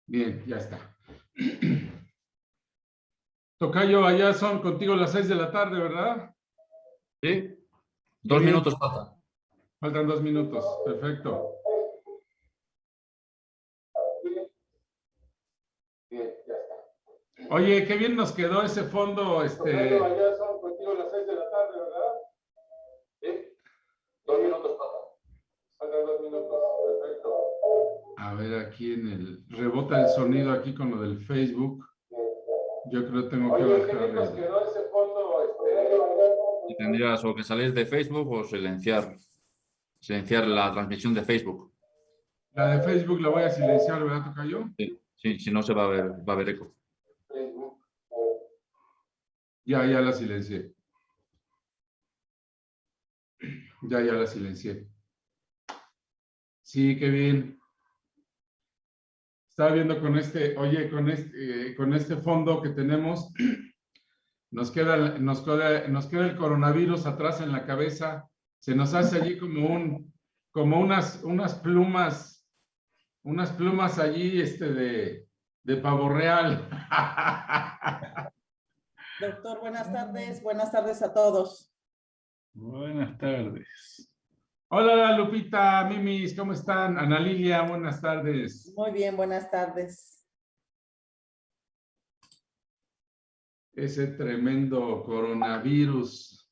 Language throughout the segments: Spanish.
Bien, ya está. Tocayo, allá son contigo las 6 de la tarde, ¿verdad? Sí, 2 minutos faltan. Faltan 2 minutos, perfecto. Oye, qué bien nos quedó ese fondo. Tocayo, allá son contigo las 6 de la tarde, ¿verdad? Sí, 2 minutos faltan. Faltan 2 minutos, perfecto. A ver, aquí en el... Rebota el sonido aquí con lo del Facebook. Yo creo que tengo que Oye, qué bien nos bajar. quedó ese fondo, Y tendrías o que salir de Facebook o silenciar la transmisión de Facebook. La de Facebook la voy a silenciar, ¿verdad, Tocayo? Sí, sí, si no se va a ver eco. Ya la silencié. Ya la silencié. Sí, qué bien. Estaba viendo con este, oye, con este fondo que tenemos, nos queda el coronavirus atrás en la cabeza. Se nos hace allí como unas plumas allí, de pavo real. Doctor, buenas tardes a todos. Buenas tardes. Hola, Lupita, Mimis, ¿cómo están? Ana Lilia, buenas tardes. Muy bien, buenas tardes. Ese tremendo coronavirus.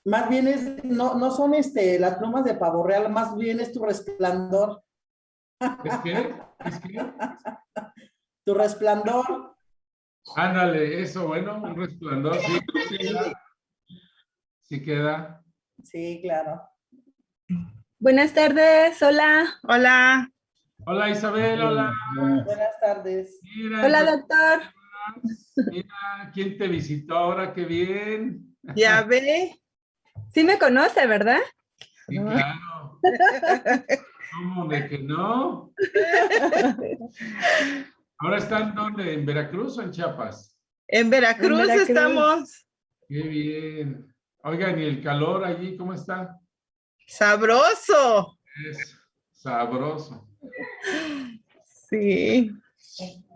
Más bien no son las plumas de pavo real, más bien es tu resplandor. ¿Es qué? Tu resplandor. Ándale, eso, bueno, un resplandor, sí. Sí queda. Sí, claro. Buenas tardes, hola. Hola. Hola, Isabel, hola. Buenas tardes. Mira, Hola, doctor. Mira, ¿quién te visitó ahora? ¡Qué bien! Ya ve. Sí me conoce, ¿verdad? Sí, claro. ¿Cómo de que no? ¿Ahora están dónde? ¿En Veracruz o en Chiapas? En Veracruz, estamos. Qué bien. Oigan, ¿y el calor allí cómo está? Sabroso. Es sabroso. Sí.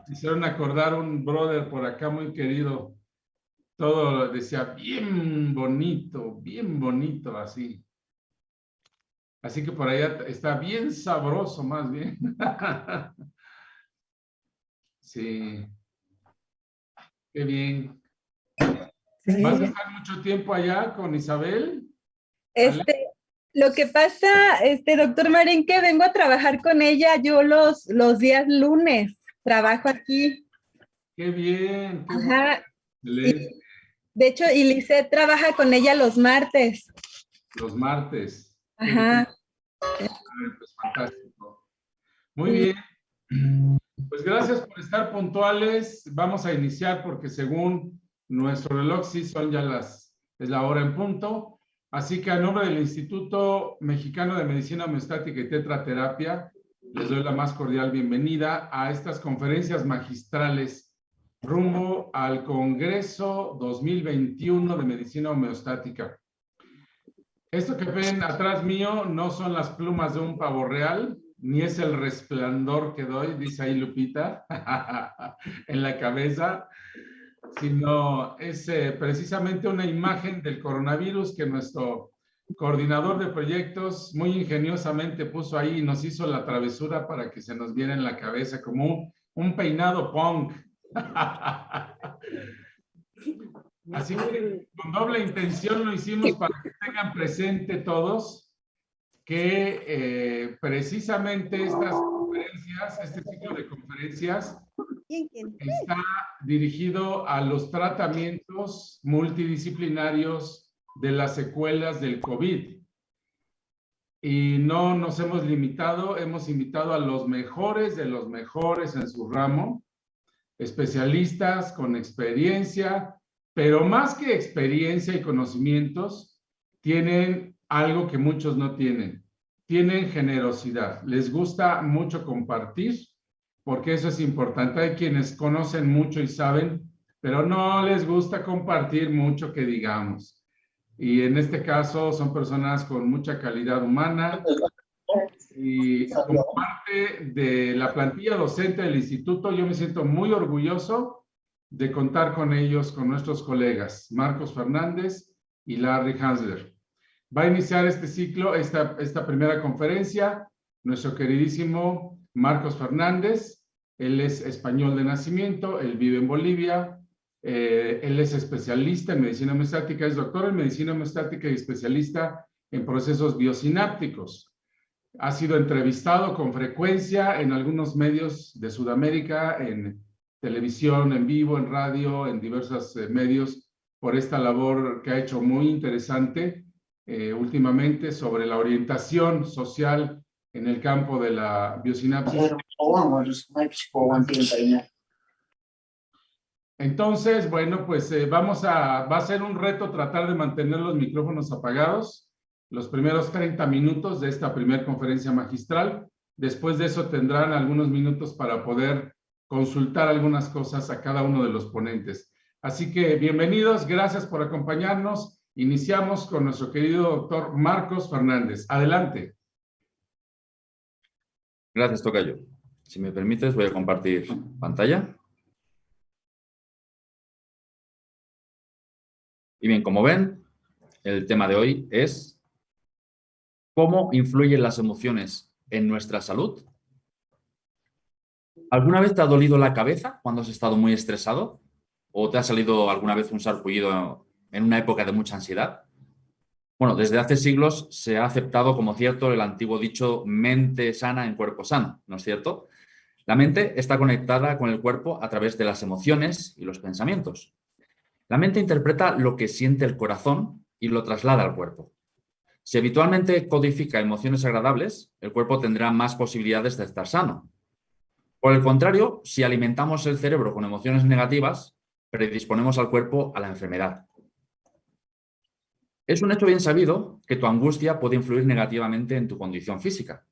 Hicieron acordar un brother por acá muy querido. Todo decía bien bonito así. Así que por allá está bien sabroso más bien. Sí. Qué bien. Sí. ¿Vas a estar mucho tiempo allá con Isabel? Lo que pasa, doctor Marín, que vengo a trabajar con ella yo los días lunes. Trabajo aquí. Qué bien. Qué Ajá. excelente. De hecho, y Lisette trabaja con ella los martes. Los martes. Ajá. Pues fantástico. Muy bien. Pues gracias por estar puntuales. Vamos a iniciar porque según nuestro reloj sí son ya es la hora en punto. Así que a nombre del Instituto Mexicano de Medicina Homeostática y Tetraterapia, les doy la más cordial bienvenida a estas conferencias magistrales rumbo al Congreso 2021 de Medicina Homeostática. Esto que ven atrás mío no son las plumas de un pavo real, ni es el resplandor que doy, dice ahí Lupita, en la cabeza, sino es precisamente una imagen del coronavirus que nuestro coordinador de proyectos muy ingeniosamente puso ahí y nos hizo la travesura para que se nos viera en la cabeza como un peinado punk. Así que con doble intención lo hicimos para que tengan presente todos que precisamente estas conferencias, este ciclo de conferencias está dirigido a los tratamientos multidisciplinarios de las secuelas del COVID. Y no nos hemos limitado, hemos invitado a los mejores de los mejores en su ramo, especialistas con experiencia, pero más que experiencia y conocimientos, tienen algo que muchos no tienen. Tienen generosidad. Les gusta mucho compartir, porque eso es importante. Hay quienes conocen mucho y saben, pero no les gusta compartir mucho que digamos. Y en este caso son personas con mucha calidad humana, Y como parte de la plantilla docente del instituto, yo me siento muy orgulloso de contar con ellos, con nuestros colegas, Marcos Fernández y Larry Hansler. Va a iniciar este ciclo, esta primera conferencia, nuestro queridísimo Marcos Fernández. Él es español de nacimiento, él vive en Bolivia, él es especialista en medicina homeostática, es doctor en medicina homeostática y especialista en procesos biosinápticos. Ha sido entrevistado con frecuencia en algunos medios de Sudamérica, en televisión, en vivo, en radio, en diversos medios, por esta labor que ha hecho muy interesante últimamente sobre la orientación social en el campo de la biosinapsis. Entonces, bueno, pues va a ser un reto tratar de mantener los micrófonos apagados los primeros 30 minutos de esta primera conferencia magistral. Después de eso tendrán algunos minutos para poder consultar algunas cosas a cada uno de los ponentes. Así que bienvenidos, gracias por acompañarnos. Iniciamos con nuestro querido doctor Marcos Fernández. Adelante. Gracias, tocayo. Si me permites, voy a compartir pantalla. Y bien, como ven, el tema de hoy es ¿cómo influyen las emociones en nuestra salud? ¿Alguna vez te ha dolido la cabeza cuando has estado muy estresado? ¿O te ha salido alguna vez un sarpullido en una época de mucha ansiedad? Bueno, desde hace siglos se ha aceptado como cierto el antiguo dicho mente sana en cuerpo sano, ¿no es cierto? La mente está conectada con el cuerpo a través de las emociones y los pensamientos. La mente interpreta lo que siente el corazón y lo traslada al cuerpo. Si habitualmente codifica emociones agradables, el cuerpo tendrá más posibilidades de estar sano. Por el contrario, si alimentamos el cerebro con emociones negativas, predisponemos al cuerpo a la enfermedad. Es un hecho bien sabido que tu angustia puede influir negativamente en tu condición física.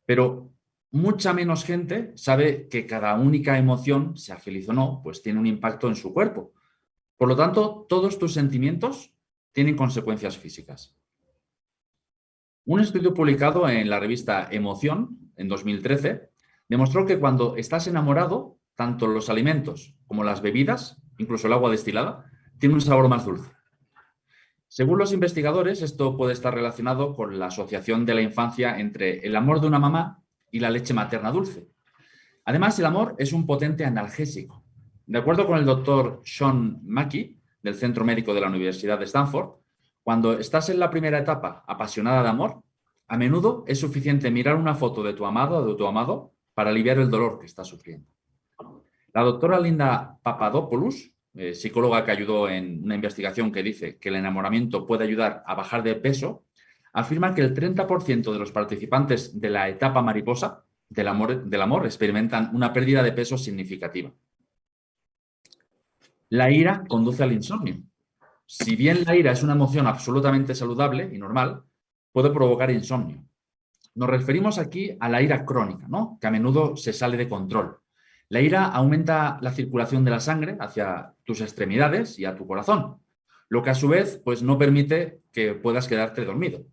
Pero mucha menos gente sabe que cada única emoción, sea feliz o no, pues tiene un impacto en su cuerpo. Por lo tanto, todos tus sentimientos tienen consecuencias físicas. Un estudio publicado en la revista Emoción, en 2013, demostró que cuando estás enamorado, tanto los alimentos como las bebidas, incluso el agua destilada, tienen un sabor más dulce. Según los investigadores, esto puede estar relacionado con la asociación de la infancia entre el amor de una mamá y la leche materna dulce. Además, el amor es un potente analgésico. De acuerdo con el doctor Sean Mackey, del Centro Médico de la Universidad de Stanford, cuando estás en la primera etapa apasionada de amor, a menudo es suficiente mirar una foto de tu amado o de tu amado para aliviar el dolor que estás sufriendo. La doctora Linda Papadopoulos, psicóloga que ayudó en una investigación que dice que el enamoramiento puede ayudar a bajar de peso, afirma que el 30% de los participantes de la etapa mariposa del amor experimentan una pérdida de peso significativa. La ira conduce al insomnio. Si bien la ira es una emoción absolutamente saludable y normal, puede provocar insomnio. Nos referimos aquí a la ira crónica, ¿no? Que a menudo se sale de control. La ira aumenta la circulación de la sangre hacia tus extremidades y a tu corazón, lo que a su vez pues, no permite que puedas quedarte dormido.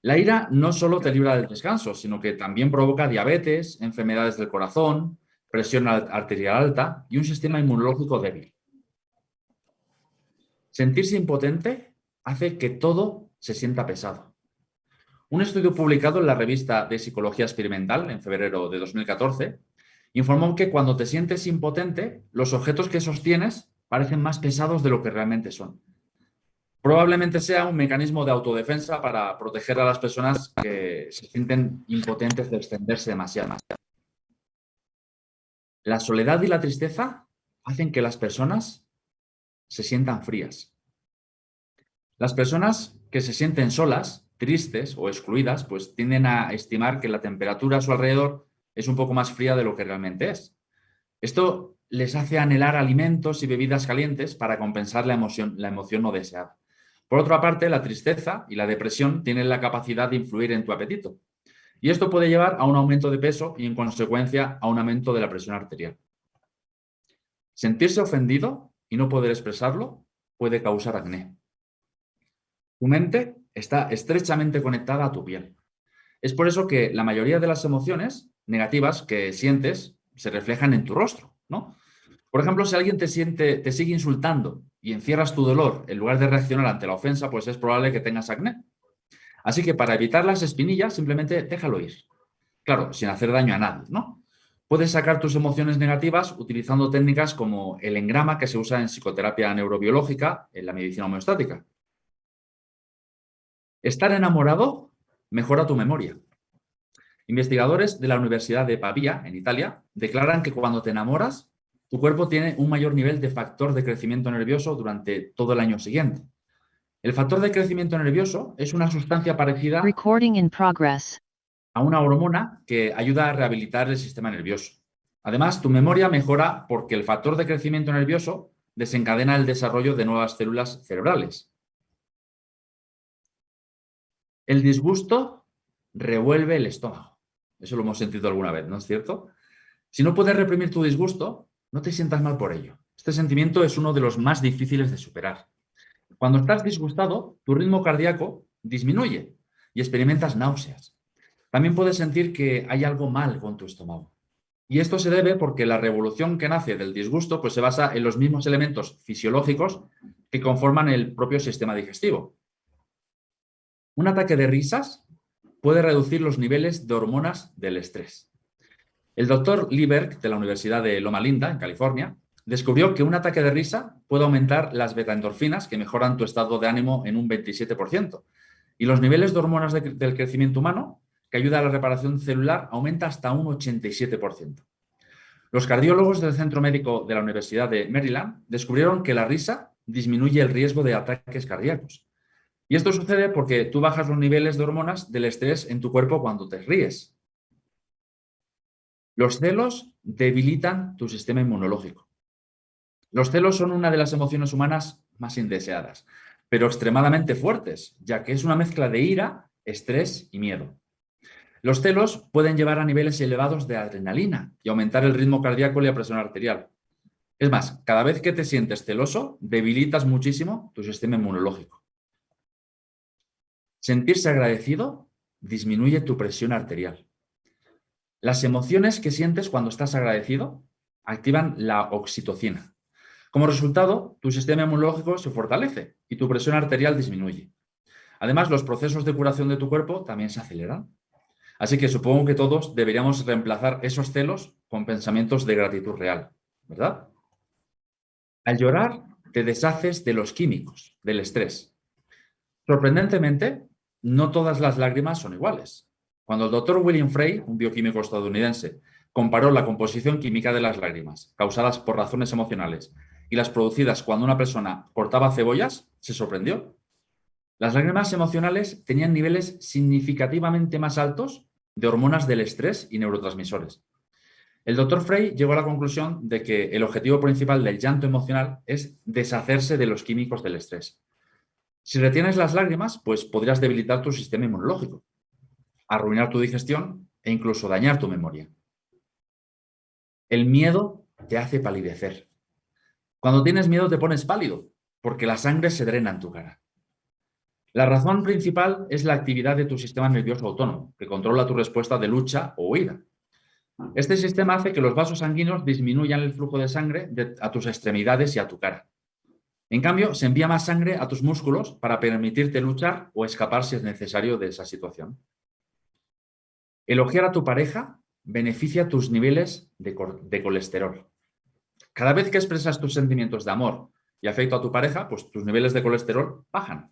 La ira no solo te libra del descanso, sino que también provoca diabetes, enfermedades del corazón, presión arterial alta y un sistema inmunológico débil. Sentirse impotente hace que todo se sienta pesado. Un estudio publicado en la revista de Psicología Experimental en febrero de 2014 informó que cuando te sientes impotente, los objetos que sostienes parecen más pesados de lo que realmente son. Probablemente sea un mecanismo de autodefensa para proteger a las personas que se sienten impotentes de extenderse demasiado. La soledad y la tristeza hacen que las personas se sientan frías. Las personas que se sienten solas, tristes o excluidas, pues tienden a estimar que la temperatura a su alrededor es un poco más fría de lo que realmente es. Esto les hace anhelar alimentos y bebidas calientes para compensar la emoción no deseada. Por otra parte, la tristeza y la depresión tienen la capacidad de influir en tu apetito. Y esto puede llevar a un aumento de peso y, en consecuencia, a un aumento de la presión arterial. Sentirse ofendido y no poder expresarlo puede causar acné. Tu mente está estrechamente conectada a tu piel. Es por eso que la mayoría de las emociones negativas que sientes se reflejan en tu rostro, ¿no? Por ejemplo, si alguien te sigue insultando y encierras tu dolor en lugar de reaccionar ante la ofensa, pues es probable que tengas acné. Así que para evitar las espinillas, simplemente déjalo ir. Claro, sin hacer daño a nadie, ¿no? Puedes sacar tus emociones negativas utilizando técnicas como el engrama que se usa en psicoterapia neurobiológica, en la medicina homeostática. Estar enamorado mejora tu memoria. Investigadores de la Universidad de Pavia, en Italia, declaran que cuando te enamoras, tu cuerpo tiene un mayor nivel de factor de crecimiento nervioso durante todo el año siguiente. El factor de crecimiento nervioso es una sustancia parecida a una hormona que ayuda a rehabilitar el sistema nervioso. Además, tu memoria mejora porque el factor de crecimiento nervioso desencadena el desarrollo de nuevas células cerebrales. El disgusto revuelve el estómago. Eso lo hemos sentido alguna vez, ¿no es cierto? Si no puedes reprimir tu disgusto, no te sientas mal por ello. Este sentimiento es uno de los más difíciles de superar. Cuando estás disgustado, tu ritmo cardíaco disminuye y experimentas náuseas. También puedes sentir que hay algo mal con tu estómago. Y esto se debe porque la revolución que nace del disgusto pues, se basa en los mismos elementos fisiológicos que conforman el propio sistema digestivo. Un ataque de risas puede reducir los niveles de hormonas del estrés. El doctor Lieberg, de la Universidad de Loma Linda, en California, descubrió que un ataque de risa puede aumentar las betaendorfinas que mejoran tu estado de ánimo en un 27%. Y los niveles de hormonas del crecimiento humano, que ayuda a la reparación celular, aumenta hasta un 87%. Los cardiólogos del Centro Médico de la Universidad de Maryland descubrieron que la risa disminuye el riesgo de ataques cardíacos. Y esto sucede porque tú bajas los niveles de hormonas del estrés en tu cuerpo cuando te ríes. Los celos debilitan tu sistema inmunológico. Los celos son una de las emociones humanas más indeseadas, pero extremadamente fuertes, ya que es una mezcla de ira, estrés y miedo. Los celos pueden llevar a niveles elevados de adrenalina y aumentar el ritmo cardíaco y la presión arterial. Es más, cada vez que te sientes celoso, debilitas muchísimo tu sistema inmunológico. Sentirse agradecido disminuye tu presión arterial. Las emociones que sientes cuando estás agradecido activan la oxitocina. Como resultado, tu sistema inmunológico se fortalece y tu presión arterial disminuye. Además, los procesos de curación de tu cuerpo también se aceleran. Así que supongo que todos deberíamos reemplazar esos celos con pensamientos de gratitud real, ¿verdad? Al llorar, te deshaces de los químicos, del estrés. Sorprendentemente, no todas las lágrimas son iguales. Cuando el doctor William Frey, un bioquímico estadounidense, comparó la composición química de las lágrimas causadas por razones emocionales y las producidas cuando una persona cortaba cebollas, se sorprendió. Las lágrimas emocionales tenían niveles significativamente más altos de hormonas del estrés y neurotransmisores. El doctor Frey llegó a la conclusión de que el objetivo principal del llanto emocional es deshacerse de los químicos del estrés. Si retienes las lágrimas, pues podrías debilitar tu sistema inmunológico, arruinar tu digestión e incluso dañar tu memoria. El miedo te hace palidecer. Cuando tienes miedo te pones pálido, porque la sangre se drena en tu cara. La razón principal es la actividad de tu sistema nervioso autónomo, que controla tu respuesta de lucha o huida. Este sistema hace que los vasos sanguíneos disminuyan el flujo de sangre a tus extremidades y a tu cara. En cambio, se envía más sangre a tus músculos para permitirte luchar o escapar si es necesario de esa situación. Elogiar a tu pareja beneficia tus niveles de colesterol. Cada vez que expresas tus sentimientos de amor y afecto a tu pareja, pues tus niveles de colesterol bajan.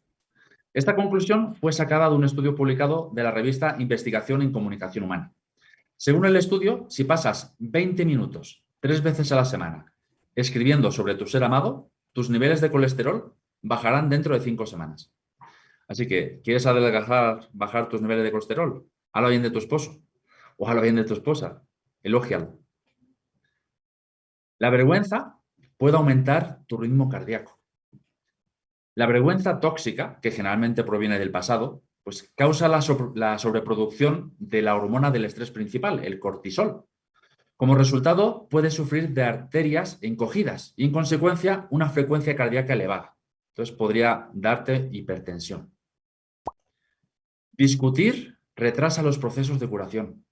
Esta conclusión fue sacada de un estudio publicado de la revista Investigación en Comunicación Humana. Según el estudio, si pasas 20 minutos 3 veces a la semana escribiendo sobre tu ser amado, tus niveles de colesterol bajarán dentro de 5 semanas. Así que, ¿quieres adelgazar, bajar tus niveles de colesterol? Habla bien de tu esposo o habla bien de tu esposa. Elógialo. La vergüenza puede aumentar tu ritmo cardíaco. La vergüenza tóxica, que generalmente proviene del pasado, pues causa la sobreproducción de la hormona del estrés principal, el cortisol. Como resultado, puedes sufrir de arterias encogidas y, en consecuencia, una frecuencia cardíaca elevada. Entonces, podría darte hipertensión. Discutir retrasa los procesos de curación.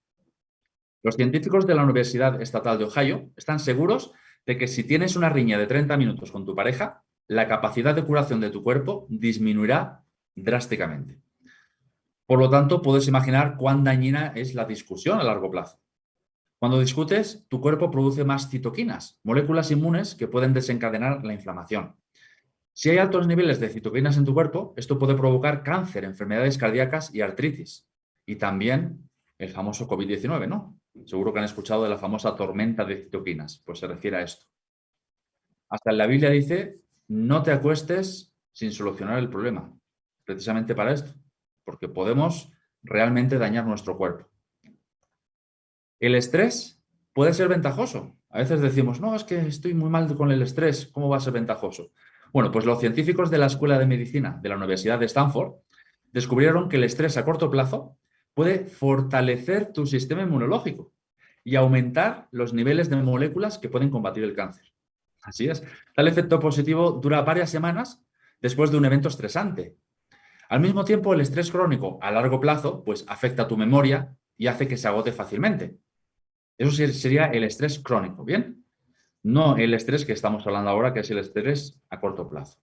Los científicos de la Universidad Estatal de Ohio están seguros de que si tienes una riña de 30 minutos con tu pareja, la capacidad de curación de tu cuerpo disminuirá drásticamente. Por lo tanto, puedes imaginar cuán dañina es la discusión a largo plazo. Cuando discutes, tu cuerpo produce más citoquinas, moléculas inmunes que pueden desencadenar la inflamación. Si hay altos niveles de citoquinas en tu cuerpo, esto puede provocar cáncer, enfermedades cardíacas y artritis. Y también el famoso COVID-19, ¿no? Seguro que han escuchado de la famosa tormenta de citoquinas, pues se refiere a esto. Hasta en la Biblia dice, no te acuestes sin solucionar el problema, precisamente para esto, porque podemos realmente dañar nuestro cuerpo. El estrés puede ser ventajoso. A veces decimos, no, es que estoy muy mal con el estrés, ¿cómo va a ser ventajoso? Bueno, pues los científicos de la Escuela de Medicina de la Universidad de Stanford descubrieron que el estrés a corto plazo puede fortalecer tu sistema inmunológico y aumentar los niveles de moléculas que pueden combatir el cáncer. Así es. Tal efecto positivo dura varias semanas después de un evento estresante. Al mismo tiempo, el estrés crónico a largo plazo pues, afecta a tu memoria y hace que se agote fácilmente. Eso sería el estrés crónico, ¿bien? No el estrés que estamos hablando ahora, que es el estrés a corto plazo.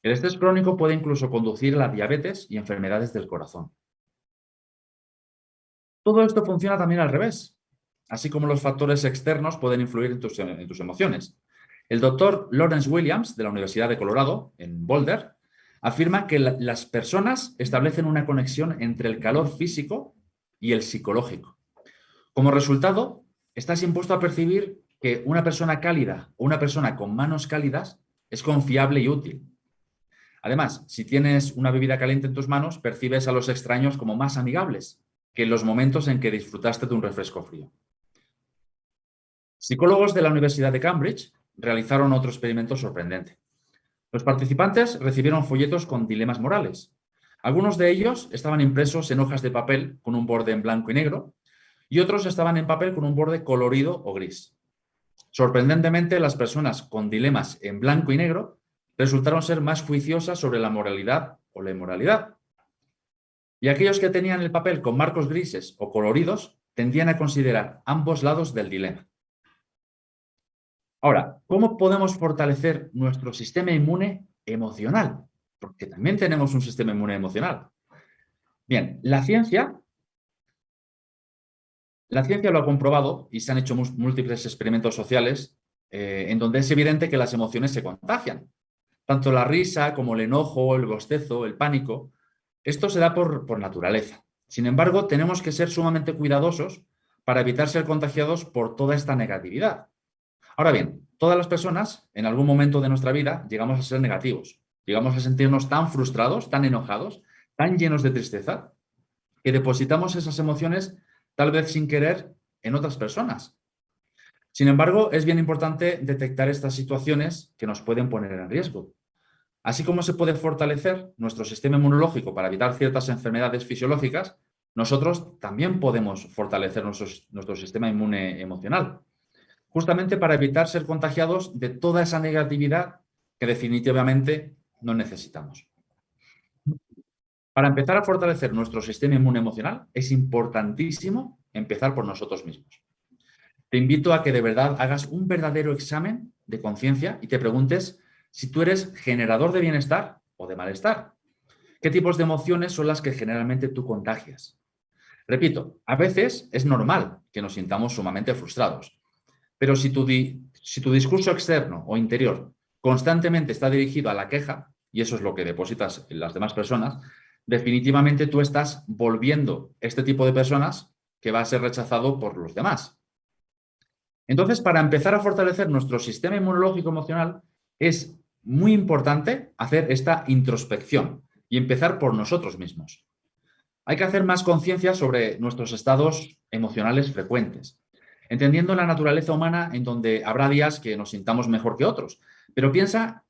El estrés crónico puede incluso conducir a la diabetes y enfermedades del corazón. Todo esto funciona también al revés, así como los factores externos pueden influir en tus emociones. El doctor Lawrence Williams, de la Universidad de Colorado, en Boulder, afirma que las personas establecen una conexión entre el calor físico y el psicológico. Como resultado, estás impuesto a percibir que una persona cálida o una persona con manos cálidas es confiable y útil. Además, si tienes una bebida caliente en tus manos, percibes a los extraños como más amigables que en los momentos en que disfrutaste de un refresco frío. Psicólogos de la Universidad de Cambridge realizaron otro experimento sorprendente. Los participantes recibieron folletos con dilemas morales. Algunos de ellos estaban impresos en hojas de papel con un borde en blanco y negro y otros estaban en papel con un borde colorido o gris. Sorprendentemente, las personas con dilemas en blanco y negro resultaron ser más juiciosas sobre la moralidad o la inmoralidad. Y aquellos que tenían el papel con marcos grises o coloridos tendían a considerar ambos lados del dilema. Ahora, ¿cómo podemos fortalecer nuestro sistema inmune emocional? Porque también tenemos un sistema inmune emocional. Bien, la ciencia lo ha comprobado y se han hecho múltiples experimentos sociales en donde es evidente que las emociones se contagian. Tanto la risa como el enojo, el bostezo, el pánico, esto se da por naturaleza. Sin embargo, tenemos que ser sumamente cuidadosos para evitar ser contagiados por toda esta negatividad. Ahora bien, todas las personas en algún momento de nuestra vida llegamos a ser negativos, llegamos a sentirnos tan frustrados, tan enojados, tan llenos de tristeza, que depositamos esas emociones tal vez sin querer en otras personas. Sin embargo, es bien importante detectar estas situaciones que nos pueden poner en riesgo. Así como se puede fortalecer nuestro sistema inmunológico para evitar ciertas enfermedades fisiológicas, nosotros también podemos fortalecer nuestro sistema inmune emocional, justamente para evitar ser contagiados de toda esa negatividad que definitivamente no necesitamos. Para empezar a fortalecer nuestro sistema inmune emocional, es importantísimo empezar por nosotros mismos. Te invito a que de verdad hagas un verdadero examen de conciencia y te preguntes si tú eres generador de bienestar o de malestar. ¿Qué tipos de emociones son las que generalmente tú contagias? Repito, a veces es normal que nos sintamos sumamente frustrados, pero si tu discurso externo o interior constantemente está dirigido a la queja, y eso es lo que depositas en las demás personas, definitivamente tú estás volviendo este tipo de personas que va a ser rechazado por los demás. Entonces, para empezar a fortalecer nuestro sistema inmunológico emocional, es muy importante hacer esta introspección y empezar por nosotros mismos. Hay que hacer más conciencia sobre nuestros estados emocionales frecuentes, entendiendo la naturaleza humana en donde habrá días que nos sintamos mejor que otros. Pero piensa,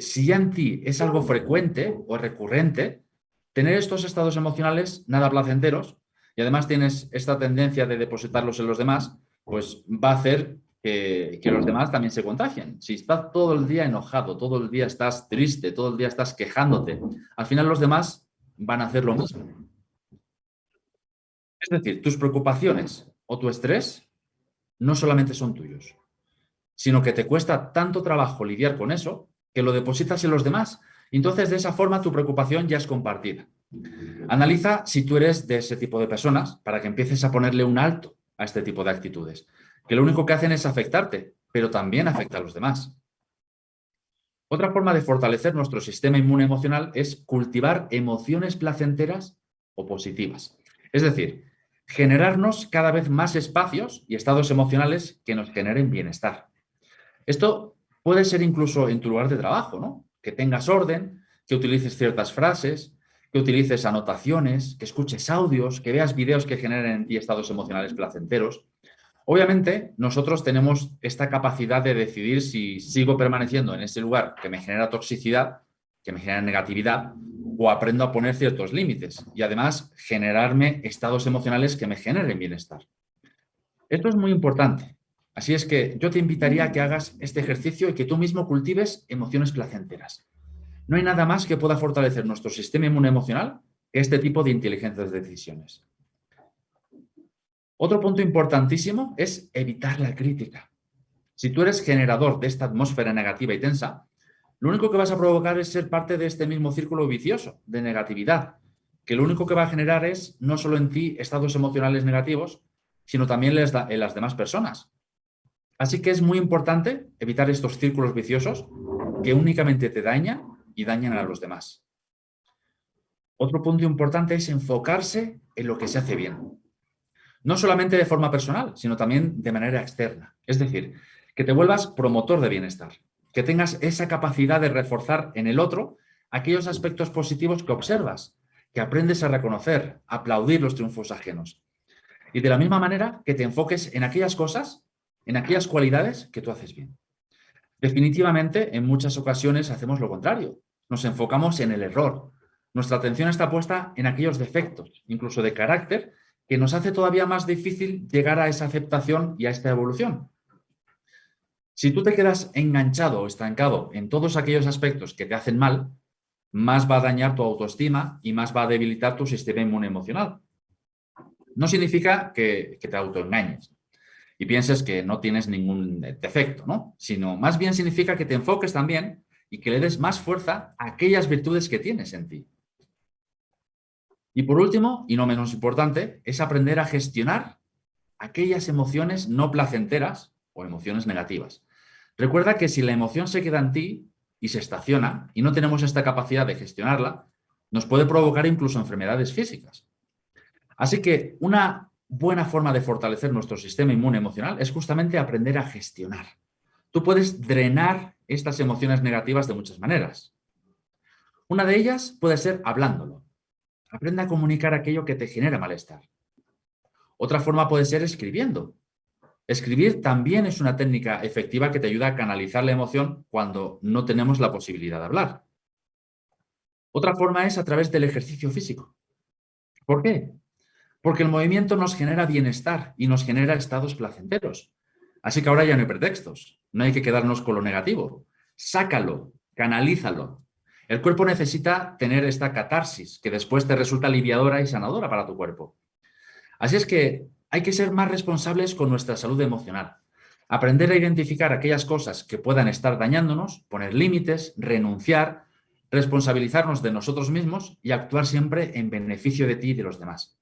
si ya en ti es algo frecuente o recurrente, tener estos estados emocionales nada placenteros y además tienes esta tendencia de depositarlos en los demás, pues va a hacer que los demás también se contagien. Si estás todo el día enojado, todo el día estás triste, todo el día estás quejándote, al final los demás van a hacer lo mismo. Es decir, tus preocupaciones o tu estrés no solamente son tuyos, sino que te cuesta tanto trabajo lidiar con eso que lo depositas en los demás. Y entonces, de esa forma, tu preocupación ya es compartida. Analiza si tú eres de ese tipo de personas para que empieces a ponerle un alto a este tipo de actitudes, que lo único que hacen es afectarte, pero también afecta a los demás. Otra forma de fortalecer nuestro sistema inmune emocional es cultivar emociones placenteras o positivas. Es decir, generarnos cada vez más espacios y estados emocionales que nos generen bienestar. Esto puede ser incluso en tu lugar de trabajo, ¿no? Que tengas orden, que utilices ciertas frases, que utilices anotaciones, que escuches audios, que veas vídeos que generen en ti estados emocionales placenteros. Obviamente, nosotros tenemos esta capacidad de decidir si sigo permaneciendo en ese lugar que me genera toxicidad, que me genera negatividad, o aprendo a poner ciertos límites y además generarme estados emocionales que me generen bienestar. Esto es muy importante. Así es que yo te invitaría a que hagas este ejercicio y que tú mismo cultives emociones placenteras. No hay nada más que pueda fortalecer nuestro sistema inmune emocional que este tipo de inteligencias de decisiones. Otro punto importantísimo es evitar la crítica. Si tú eres generador de esta atmósfera negativa y tensa, lo único que vas a provocar es ser parte de este mismo círculo vicioso de negatividad, que lo único que va a generar es no solo en ti estados emocionales negativos, sino también en las demás personas. Así que es muy importante evitar estos círculos viciosos que únicamente te dañan y dañan a los demás. Otro punto importante es enfocarse en lo que se hace bien. No solamente de forma personal, sino también de manera externa. Es decir, que te vuelvas promotor de bienestar, que tengas esa capacidad de reforzar en el otro aquellos aspectos positivos que observas, que aprendes a reconocer, a aplaudir los triunfos ajenos. Y de la misma manera que te enfoques en aquellas cosas, en aquellas cualidades que tú haces bien. Definitivamente, en muchas ocasiones hacemos lo contrario. Nos enfocamos en el error. Nuestra atención está puesta en aquellos defectos, incluso de carácter, que nos hace todavía más difícil llegar a esa aceptación y a esta evolución. Si tú te quedas enganchado o estancado en todos aquellos aspectos que te hacen mal, más va a dañar tu autoestima y más va a debilitar tu sistema inmune emocional. No significa que te autoengañes y pienses que no tienes ningún defecto, ¿no? Sino más bien significa que te enfoques también y que le des más fuerza a aquellas virtudes que tienes en ti. Y por último, y no menos importante, es aprender a gestionar aquellas emociones no placenteras o emociones negativas. Recuerda que si la emoción se queda en ti y se estaciona y no tenemos esta capacidad de gestionarla, nos puede provocar incluso enfermedades físicas. Así que una buena forma de fortalecer nuestro sistema inmune emocional es justamente aprender a gestionar. Tú puedes drenar estas emociones negativas de muchas maneras. Una de ellas puede ser hablándolo. Aprende a comunicar aquello que te genera malestar. Otra forma puede ser escribiendo. Escribir también es una técnica efectiva que te ayuda a canalizar la emoción cuando no tenemos la posibilidad de hablar. Otra forma es a través del ejercicio físico. ¿Por qué? Porque el movimiento nos genera bienestar y nos genera estados placenteros. Así que ahora ya no hay pretextos, no hay que quedarnos con lo negativo. Sácalo, canalízalo. El cuerpo necesita tener esta catarsis que después te resulta aliviadora y sanadora para tu cuerpo. Así es que hay que ser más responsables con nuestra salud emocional. Aprender a identificar aquellas cosas que puedan estar dañándonos, poner límites, renunciar, responsabilizarnos de nosotros mismos y actuar siempre en beneficio de ti y de los demás.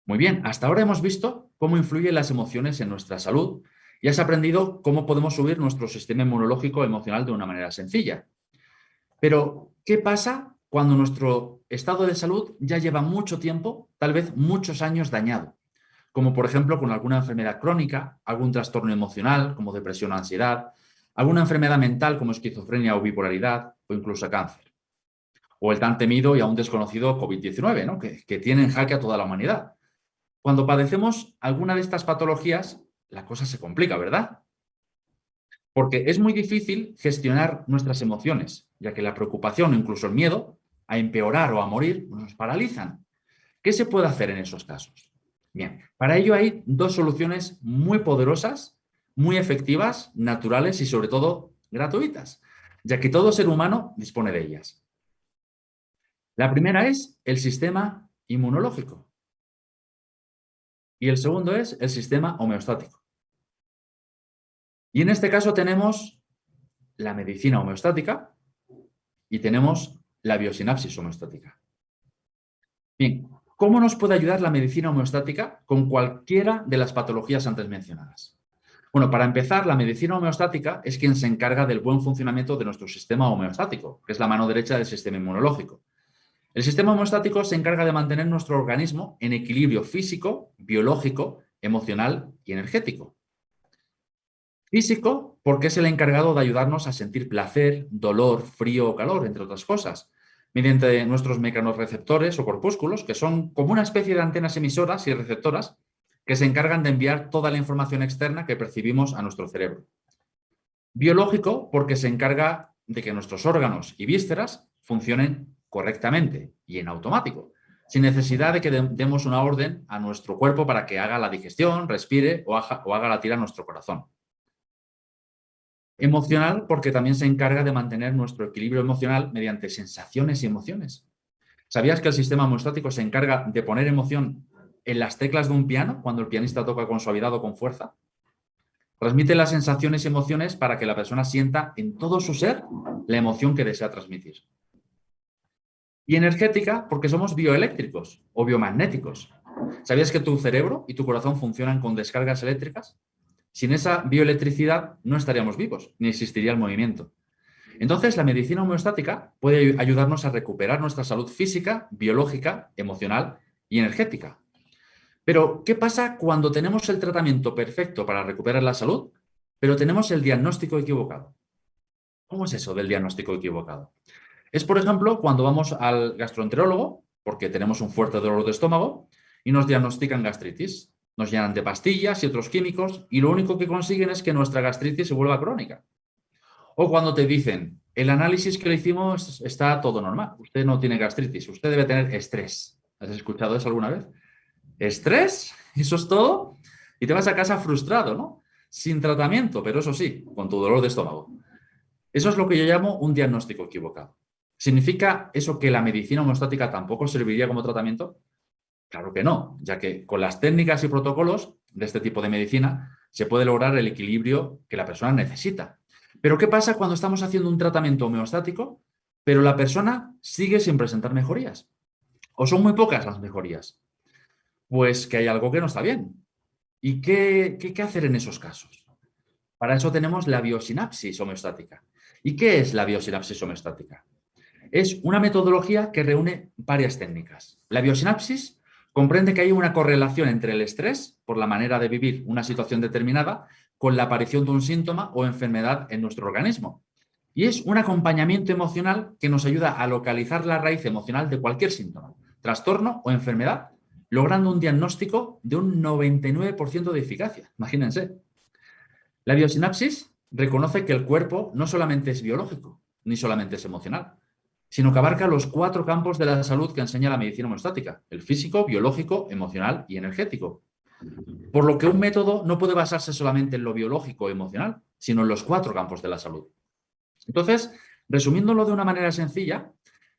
Muy bien, hasta ahora hemos visto cómo influyen las emociones en nuestra salud y has aprendido cómo podemos subir nuestro sistema inmunológico emocional de una manera sencilla. Pero, ¿qué pasa cuando nuestro estado de salud ya lleva mucho tiempo, tal vez muchos años dañado? Como por ejemplo con alguna enfermedad crónica, algún trastorno emocional como depresión o ansiedad, alguna enfermedad mental como esquizofrenia o bipolaridad o incluso cáncer. O el tan temido y aún desconocido COVID-19, ¿no? que tiene en jaque a toda la humanidad. Cuando padecemos alguna de estas patologías, la cosa se complica, ¿verdad? Porque es muy difícil gestionar nuestras emociones, ya que la preocupación o incluso el miedo a empeorar o a morir nos paralizan. ¿Qué se puede hacer en esos casos? Bien, para ello hay dos soluciones muy poderosas, muy efectivas, naturales y sobre todo gratuitas, ya que todo ser humano dispone de ellas. La primera es el sistema inmunológico. y el segundo es el sistema homeostático. Y en este caso tenemos la medicina homeostática y tenemos la biosinapsis homeostática. Bien, ¿cómo nos puede ayudar la medicina homeostática con cualquiera de las patologías antes mencionadas? Bueno, para empezar, la medicina homeostática es quien se encarga del buen funcionamiento de nuestro sistema homeostático, que es la mano derecha del sistema inmunológico. El sistema homeostático se encarga de mantener nuestro organismo en equilibrio físico, biológico, emocional y energético. Físico, porque es el encargado de ayudarnos a sentir placer, dolor, frío o calor, entre otras cosas, mediante nuestros mecanorreceptores o corpúsculos, que son como una especie de antenas emisoras y receptoras que se encargan de enviar toda la información externa que percibimos a nuestro cerebro. Biológico, porque se encarga de que nuestros órganos y vísceras funcionen correctamente y en automático, sin necesidad de que demos una orden a nuestro cuerpo para que haga la digestión, respire o haga latir a nuestro corazón. Emocional, porque también se encarga de mantener nuestro equilibrio emocional mediante sensaciones y emociones. ¿Sabías que el sistema homeostático se encarga de poner emoción en las teclas de un piano cuando el pianista toca con suavidad o con fuerza? Transmite las sensaciones y emociones para que la persona sienta en todo su ser la emoción que desea transmitir. Y energética, porque somos bioeléctricos o biomagnéticos. ¿Sabías que tu cerebro y tu corazón funcionan con descargas eléctricas? Sin esa bioelectricidad no estaríamos vivos, ni existiría el movimiento. Entonces, la medicina homeostática puede ayudarnos a recuperar nuestra salud física, biológica, emocional y energética. Pero, ¿qué pasa cuando tenemos el tratamiento perfecto para recuperar la salud, pero tenemos el diagnóstico equivocado? ¿Cómo es eso del diagnóstico equivocado? Es, por ejemplo, cuando vamos al gastroenterólogo, porque tenemos un fuerte dolor de estómago, y nos diagnostican gastritis. Nos llenan de pastillas y otros químicos, y lo único que consiguen es que nuestra gastritis se vuelva crónica. O cuando te dicen, el análisis que le hicimos está todo normal, usted no tiene gastritis, usted debe tener estrés. ¿Has escuchado eso alguna vez? ¿Estrés? ¿Eso es todo? Y te vas a casa frustrado, ¿no? Sin tratamiento, pero eso sí, con tu dolor de estómago. Eso es lo que yo llamo un diagnóstico equivocado. ¿Significa eso que la medicina homeostática tampoco serviría como tratamiento? Claro que no, ya que con las técnicas y protocolos de este tipo de medicina se puede lograr el equilibrio que la persona necesita. Pero ¿qué pasa cuando estamos haciendo un tratamiento homeostático, pero la persona sigue sin presentar mejorías? ¿O son muy pocas las mejorías? Pues que hay algo que no está bien. ¿Y qué hacer en esos casos? Para eso tenemos la biosinapsis homeostática. ¿Y qué es la biosinapsis homeostática? Es una metodología que reúne varias técnicas. La biosinapsis comprende que hay una correlación entre el estrés, por la manera de vivir una situación determinada, con la aparición de un síntoma o enfermedad en nuestro organismo. Y es un acompañamiento emocional que nos ayuda a localizar la raíz emocional de cualquier síntoma, trastorno o enfermedad, logrando un diagnóstico de un 99% de eficacia. Imagínense. La biosinapsis reconoce que el cuerpo no solamente es biológico, ni solamente es emocional, sino que abarca los 4 campos de la salud que enseña la medicina homeostática: el físico, biológico, emocional y energético. Por lo que un método no puede basarse solamente en lo biológico o emocional, sino en los 4 campos de la salud. Entonces, resumiéndolo de una manera sencilla,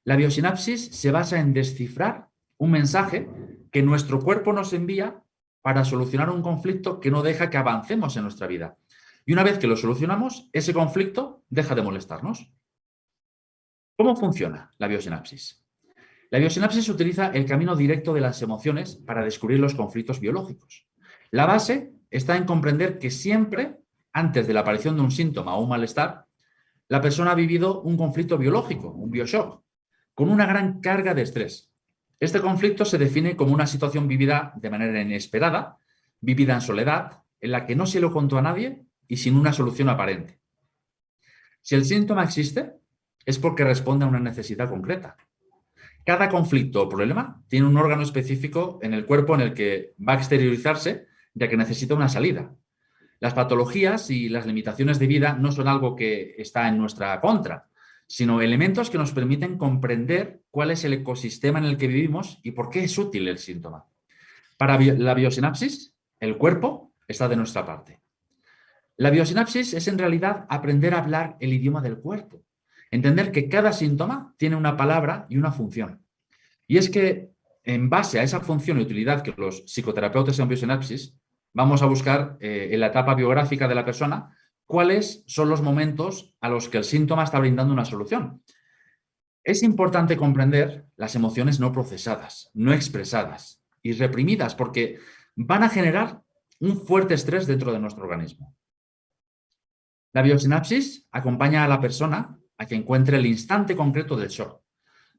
la biosinapsis se basa en descifrar un mensaje que nuestro cuerpo nos envía para solucionar un conflicto que no deja que avancemos en nuestra vida. Y una vez que lo solucionamos, ese conflicto deja de molestarnos. ¿Cómo funciona la biosinapsis? La biosinapsis utiliza el camino directo de las emociones para descubrir los conflictos biológicos. La base está en comprender que siempre, antes de la aparición de un síntoma o un malestar, la persona ha vivido un conflicto biológico, un bioshock, con una gran carga de estrés. Este conflicto se define como una situación vivida de manera inesperada, vivida en soledad, en la que no se lo contó a nadie y sin una solución aparente. Si el síntoma existe, es porque responde a una necesidad concreta. Cada conflicto o problema tiene un órgano específico en el cuerpo en el que va a exteriorizarse, ya que necesita una salida. Las patologías y las limitaciones de vida no son algo que está en nuestra contra, sino elementos que nos permiten comprender cuál es el ecosistema en el que vivimos y por qué es útil el síntoma. Para la biosinapsis, el cuerpo está de nuestra parte. La biosinapsis es en realidad aprender a hablar el idioma del cuerpo. Entender que cada síntoma tiene una palabra y una función. Y es que en base a esa función y utilidad que los psicoterapeutas en biosinapsis, vamos a buscar en la etapa biográfica de la persona cuáles son los momentos a los que el síntoma está brindando una solución. Es importante comprender las emociones no procesadas, no expresadas y reprimidas, porque van a generar un fuerte estrés dentro de nuestro organismo. La biosinapsis acompaña a la persona a que encuentre el instante concreto del shock,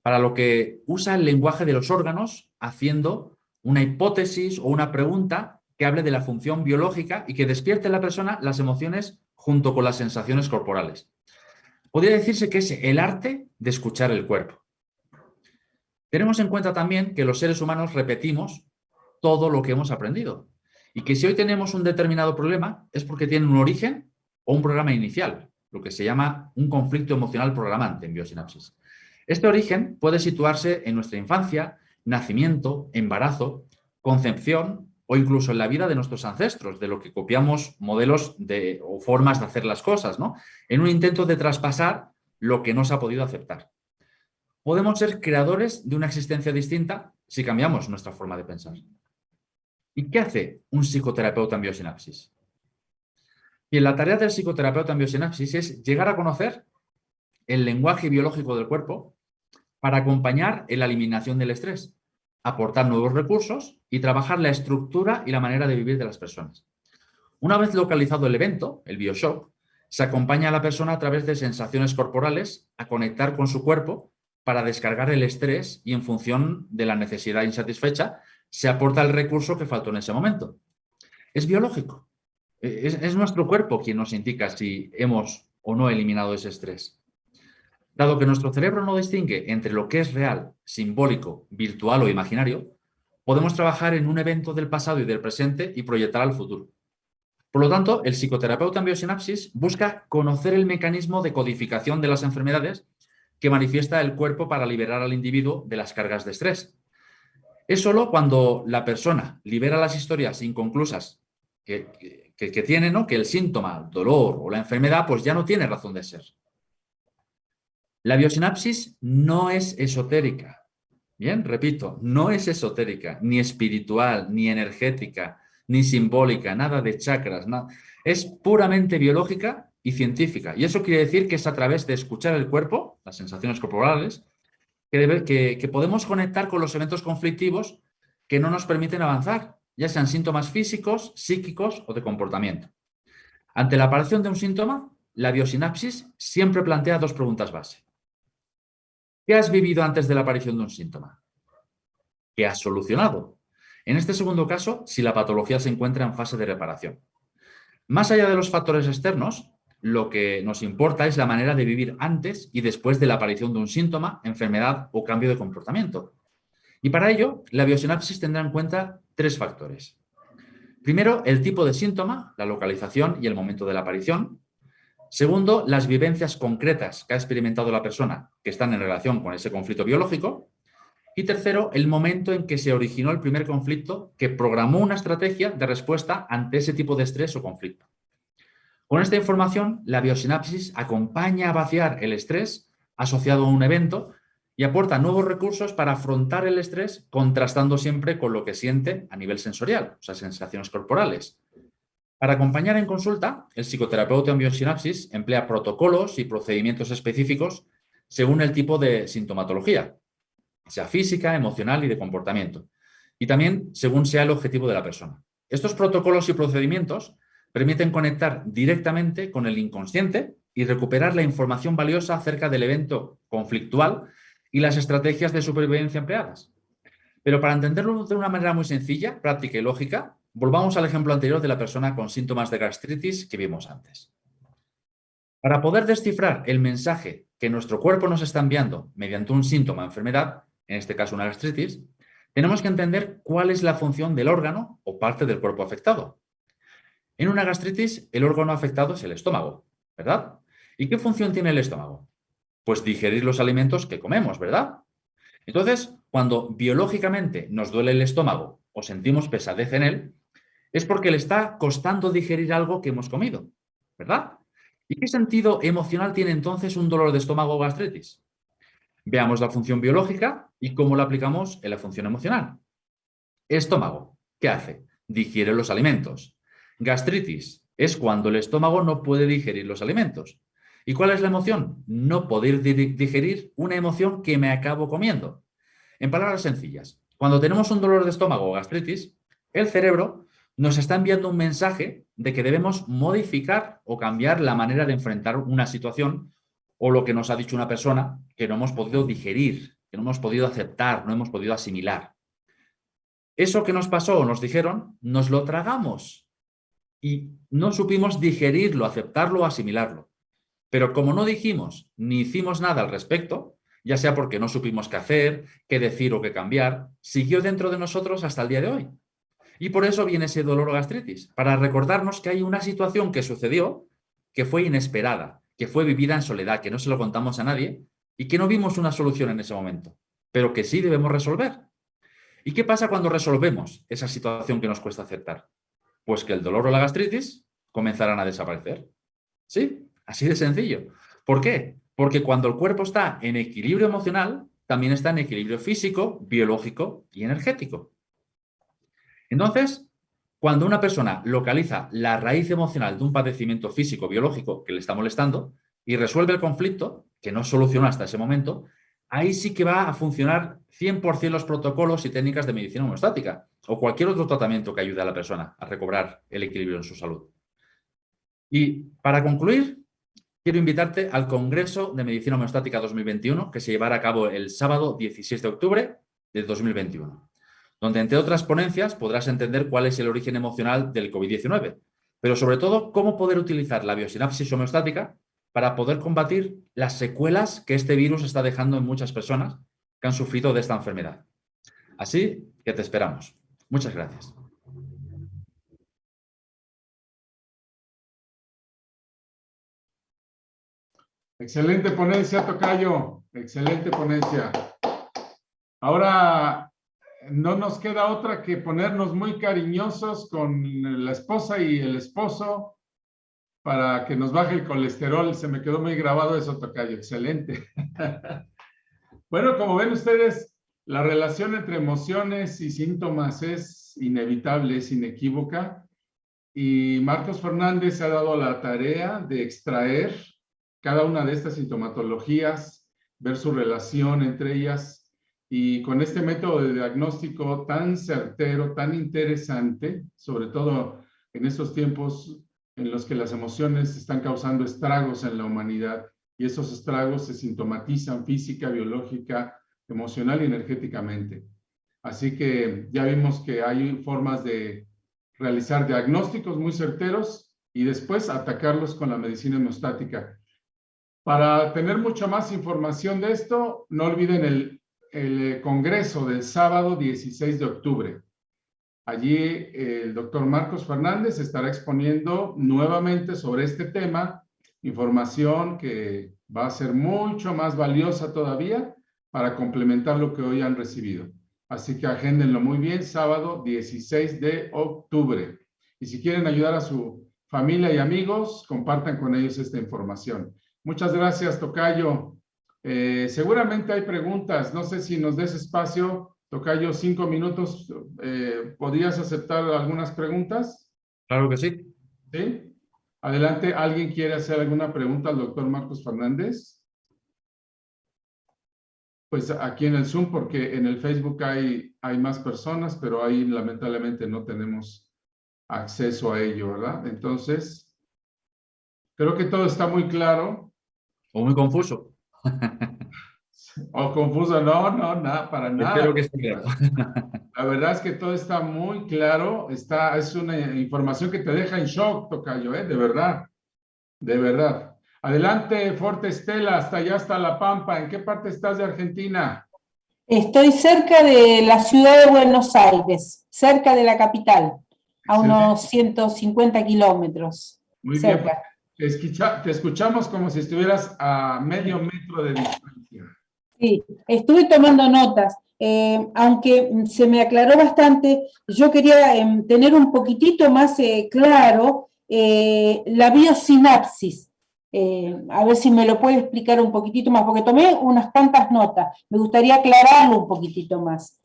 para lo que usa el lenguaje de los órganos haciendo una hipótesis o una pregunta que hable de la función biológica y que despierte en la persona las emociones junto con las sensaciones corporales. Podría decirse que es el arte de escuchar el cuerpo. Tenemos en cuenta también que los seres humanos repetimos todo lo que hemos aprendido y que si hoy tenemos un determinado problema es porque tiene un origen o un programa inicial, lo que se llama un conflicto emocional programante en biosinapsis. Este origen puede situarse en nuestra infancia, nacimiento, embarazo, concepción o incluso en la vida de nuestros ancestros, de lo que copiamos modelos o formas de hacer las cosas, ¿no? En un intento de traspasar lo que no se ha podido aceptar. Podemos ser creadores de una existencia distinta si cambiamos nuestra forma de pensar. ¿Y qué hace un psicoterapeuta en biosinapsis? Y la tarea del psicoterapeuta en biosinapsis es llegar a conocer el lenguaje biológico del cuerpo para acompañar en la eliminación del estrés, aportar nuevos recursos y trabajar la estructura y la manera de vivir de las personas. Una vez localizado el evento, el bioshock, se acompaña a la persona a través de sensaciones corporales a conectar con su cuerpo para descargar el estrés y en función de la necesidad insatisfecha se aporta el recurso que faltó en ese momento. Es biológico. Es nuestro cuerpo quien nos indica si hemos o no eliminado ese estrés. Dado que nuestro cerebro no distingue entre lo que es real, simbólico, virtual o imaginario, podemos trabajar en un evento del pasado y del presente y proyectar al futuro. Por lo tanto, el psicoterapeuta en biosinapsis busca conocer el mecanismo de codificación de las enfermedades que manifiesta el cuerpo para liberar al individuo de las cargas de estrés. Es solo cuando la persona libera las historias inconclusas que tiene, ¿no?, que el síntoma, dolor o la enfermedad pues ya no tiene razón de ser. La biosinapsis no es esotérica. Bien, repito, no es esotérica, ni espiritual, ni energética, ni simbólica, nada de chakras, nada. Es puramente biológica y científica. Y eso quiere decir que es a través de escuchar el cuerpo, las sensaciones corporales, que podemos conectar con los eventos conflictivos que no nos permiten avanzar, ya sean síntomas físicos, psíquicos o de comportamiento. Ante la aparición de un síntoma, la biosinapsis siempre plantea dos preguntas base. ¿Qué has vivido antes de la aparición de un síntoma? ¿Qué has solucionado? En este segundo caso, si la patología se encuentra en fase de reparación. Más allá de los factores externos, lo que nos importa es la manera de vivir antes y después de la aparición de un síntoma, enfermedad o cambio de comportamiento. Y para ello, la biosinapsis tendrá en cuenta tres factores. Primero, el tipo de síntoma, la localización y el momento de la aparición. Segundo, las vivencias concretas que ha experimentado la persona que están en relación con ese conflicto biológico. Y tercero, el momento en que se originó el primer conflicto que programó una estrategia de respuesta ante ese tipo de estrés o conflicto. Con esta información, la biosinapsis acompaña a vaciar el estrés asociado a un evento y aporta nuevos recursos para afrontar el estrés contrastando siempre con lo que siente a nivel sensorial, o sea, sensaciones corporales. Para acompañar en consulta, el psicoterapeuta en biosinapsis emplea protocolos y procedimientos específicos según el tipo de sintomatología, sea física, emocional y de comportamiento, y también según sea el objetivo de la persona. Estos protocolos y procedimientos permiten conectar directamente con el inconsciente y recuperar la información valiosa acerca del evento conflictual y las estrategias de supervivencia empleadas. Pero para entenderlo de una manera muy sencilla, práctica y lógica, volvamos al ejemplo anterior de la persona con síntomas de gastritis que vimos antes. Para poder descifrar el mensaje que nuestro cuerpo nos está enviando mediante un síntoma o enfermedad, en este caso una gastritis, tenemos que entender cuál es la función del órgano o parte del cuerpo afectado. En una gastritis, el órgano afectado es el estómago, ¿verdad? ¿Y qué función tiene el estómago? Pues digerir los alimentos que comemos, ¿verdad? Entonces, cuando biológicamente nos duele el estómago o sentimos pesadez en él, es porque le está costando digerir algo que hemos comido, ¿verdad? ¿Y qué sentido emocional tiene entonces un dolor de estómago o gastritis? Veamos la función biológica y cómo la aplicamos en la función emocional. Estómago, ¿qué hace? Digiere los alimentos. Gastritis es cuando el estómago no puede digerir los alimentos. ¿Y cuál es la emoción? No poder digerir una emoción que me acabo comiendo. En palabras sencillas, cuando tenemos un dolor de estómago o gastritis, el cerebro nos está enviando un mensaje de que debemos modificar o cambiar la manera de enfrentar una situación o lo que nos ha dicho una persona que no hemos podido digerir, que no hemos podido aceptar, no hemos podido asimilar. Eso que nos pasó o nos dijeron, nos lo tragamos y no supimos digerirlo, aceptarlo o asimilarlo. Pero como no dijimos ni hicimos nada al respecto, ya sea porque no supimos qué hacer, qué decir o qué cambiar, siguió dentro de nosotros hasta el día de hoy. Y por eso viene ese dolor o gastritis, para recordarnos que hay una situación que sucedió que fue inesperada, que fue vivida en soledad, que no se lo contamos a nadie y que no vimos una solución en ese momento, pero que sí debemos resolver. ¿Y qué pasa cuando resolvemos esa situación que nos cuesta aceptar? Pues que el dolor o la gastritis comenzarán a desaparecer. ¿Sí? Así de sencillo. ¿Por qué? Porque cuando el cuerpo está en equilibrio emocional, también está en equilibrio físico, biológico y energético. Entonces, cuando una persona localiza la raíz emocional de un padecimiento físico, biológico que le está molestando y resuelve el conflicto, que no solucionó hasta ese momento, ahí sí que va a funcionar 100% los protocolos y técnicas de medicina homeostática o cualquier otro tratamiento que ayude a la persona a recobrar el equilibrio en su salud. Y para concluir, quiero invitarte al Congreso de Medicina Homeostática 2021 que se llevará a cabo el sábado 16 de octubre de 2021. Donde, entre otras ponencias, podrás entender cuál es el origen emocional del COVID-19, pero sobre todo cómo poder utilizar la biosinapsis homeostática para poder combatir las secuelas que este virus está dejando en muchas personas que han sufrido de esta enfermedad. Así que te esperamos. Muchas gracias. Excelente ponencia, tocayo. Excelente ponencia. Ahora no nos queda otra que ponernos muy cariñosos con la esposa y el esposo para que nos baje el colesterol. Se me quedó muy grabado eso, tocayo. Excelente. Bueno, como ven ustedes, la relación entre emociones y síntomas es inevitable, es inequívoca. Y Marcos Fernández se ha dado la tarea de extraer cada una de estas sintomatologías, ver su relación entre ellas. Y con este método de diagnóstico tan certero, tan interesante, sobre todo en estos tiempos en los que las emociones están causando estragos en la humanidad, y esos estragos se sintomatizan física, biológica, emocional y energéticamente. Así que ya vimos que hay formas de realizar diagnósticos muy certeros y después atacarlos con la medicina homeostática. Para tener mucha más información de esto, no olviden el congreso del sábado 16 de octubre. Allí el doctor Marcos Fernández estará exponiendo nuevamente sobre este tema, información que va a ser mucho más valiosa todavía para complementar lo que hoy han recibido. Así que agéndenlo muy bien, sábado 16 de octubre. Y si quieren ayudar a su familia y amigos, compartan con ellos esta información. Muchas gracias, tocayo. Seguramente hay preguntas. No sé si nos des espacio, tocayo, 5 minutos. ¿Podrías aceptar algunas preguntas? Claro que sí. ¿Sí? Adelante. ¿Alguien quiere hacer alguna pregunta al doctor Marcos Fernández? Pues aquí en el Zoom, porque en el Facebook hay más personas, pero ahí lamentablemente no tenemos acceso a ello, ¿verdad? Entonces, creo que todo está muy claro. O muy confuso. O confuso, no, nada, para nada. Espero que esté claro. La verdad es que todo está muy claro, es una información que te deja en shock, tocayo, de verdad, de verdad. Adelante, Forte Estela, hasta allá está La Pampa. ¿En qué parte estás de Argentina? Estoy cerca de la ciudad de Buenos Aires, cerca de la capital, a unos 150 kilómetros. Muy cerca. Bien, te escuchamos como si estuvieras a medio metro de distancia. Sí, estuve tomando notas, aunque se me aclaró bastante, yo quería tener un poquitito más claro la biosinapsis. A ver si me lo puede explicar un poquitito más, porque tomé unas cuantas notas. Me gustaría aclararlo un poquitito más.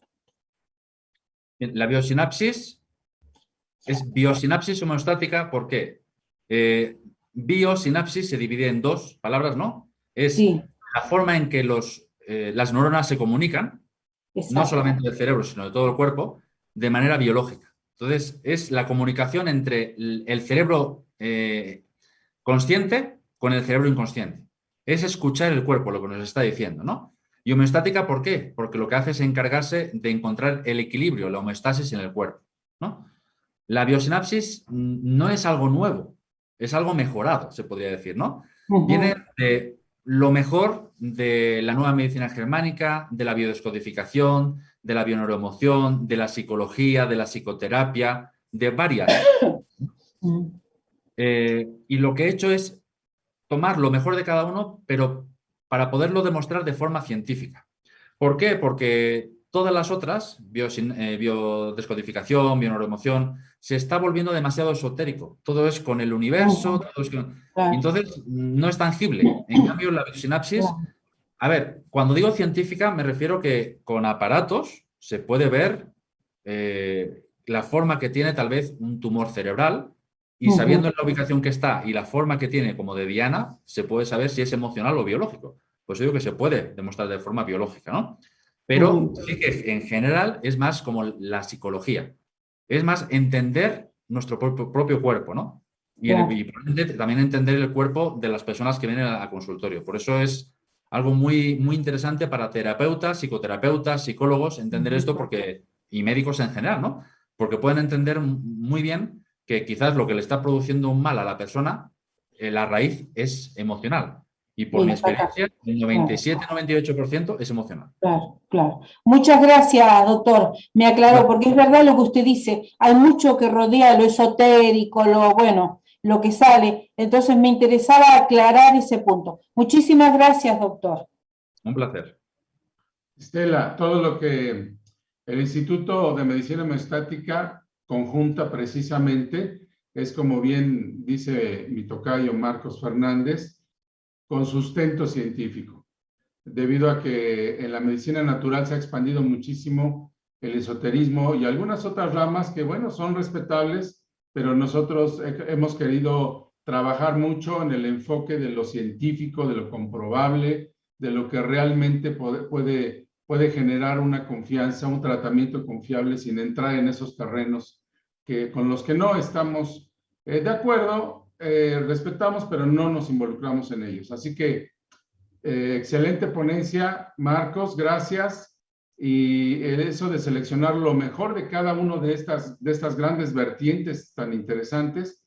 Bien, la biosinapsis es biosinapsis homeostática, ¿por qué? Biosinapsis se divide en dos palabras, ¿no? Es Sí, la forma en que las neuronas se comunican, no exacto. solamente del cerebro, sino de todo el cuerpo, de manera biológica. Entonces, es la comunicación entre el cerebro consciente con el cerebro inconsciente. Es escuchar el cuerpo, lo que nos está diciendo, ¿no? Y homeostática, ¿por qué? Porque lo que hace es encargarse de encontrar el equilibrio, la homeostasis en el cuerpo, ¿no? La biosinapsis no es algo nuevo, es algo mejorado, se podría decir, ¿no? Viene de lo mejor de la nueva medicina germánica, de la biodescodificación, de la bioneuroemoción, de la psicología, de la psicoterapia, de varias. Y lo que he hecho es tomar lo mejor de cada uno, pero para poderlo demostrar de forma científica. ¿Por qué? Porque todas las otras, biodescodificación, bioneuroemoción, se está volviendo demasiado esotérico. Todo es con el universo, todo es con... Claro. Entonces no es tangible. En cambio, la biosinapsis, a ver, cuando digo científica me refiero que con aparatos se puede ver la forma que tiene tal vez un tumor cerebral, y sabiendo en la ubicación que está y la forma que tiene como de diana, se puede saber si es emocional o biológico. Pues yo digo que se puede demostrar de forma biológica, ¿no? Pero sí que en general es más como la psicología. Es más entender nuestro propio cuerpo, ¿no? Y también entender el cuerpo de las personas que vienen al consultorio. Por eso es algo muy, muy interesante para terapeutas, psicoterapeutas, psicólogos, entender esto y médicos en general, ¿no? Porque pueden entender muy bien que quizás lo que le está produciendo un mal a la persona, la raíz es emocional. Y por mi experiencia, el 97-98% es emocional. Claro, claro. Muchas gracias, doctor. Me aclaró, porque es verdad lo que usted dice. Hay mucho que rodea lo esotérico, lo que sale. Entonces me interesaba aclarar ese punto. Muchísimas gracias, doctor. Un placer. Estela, todo lo que el Instituto de Medicina Homeostática conjunta precisamente es, como bien dice mi tocayo Marcos Fernández, con sustento científico, debido a que en la medicina natural se ha expandido muchísimo el esoterismo y algunas otras ramas que, bueno, son respetables, pero nosotros hemos querido trabajar mucho en el enfoque de lo científico, de lo comprobable, de lo que realmente puede generar una confianza, un tratamiento confiable sin entrar en esos terrenos con los que no estamos de acuerdo. Respetamos, pero no nos involucramos en ellos. Así que excelente ponencia, Marcos, gracias. Y eso de seleccionar lo mejor de cada uno de estas grandes vertientes tan interesantes,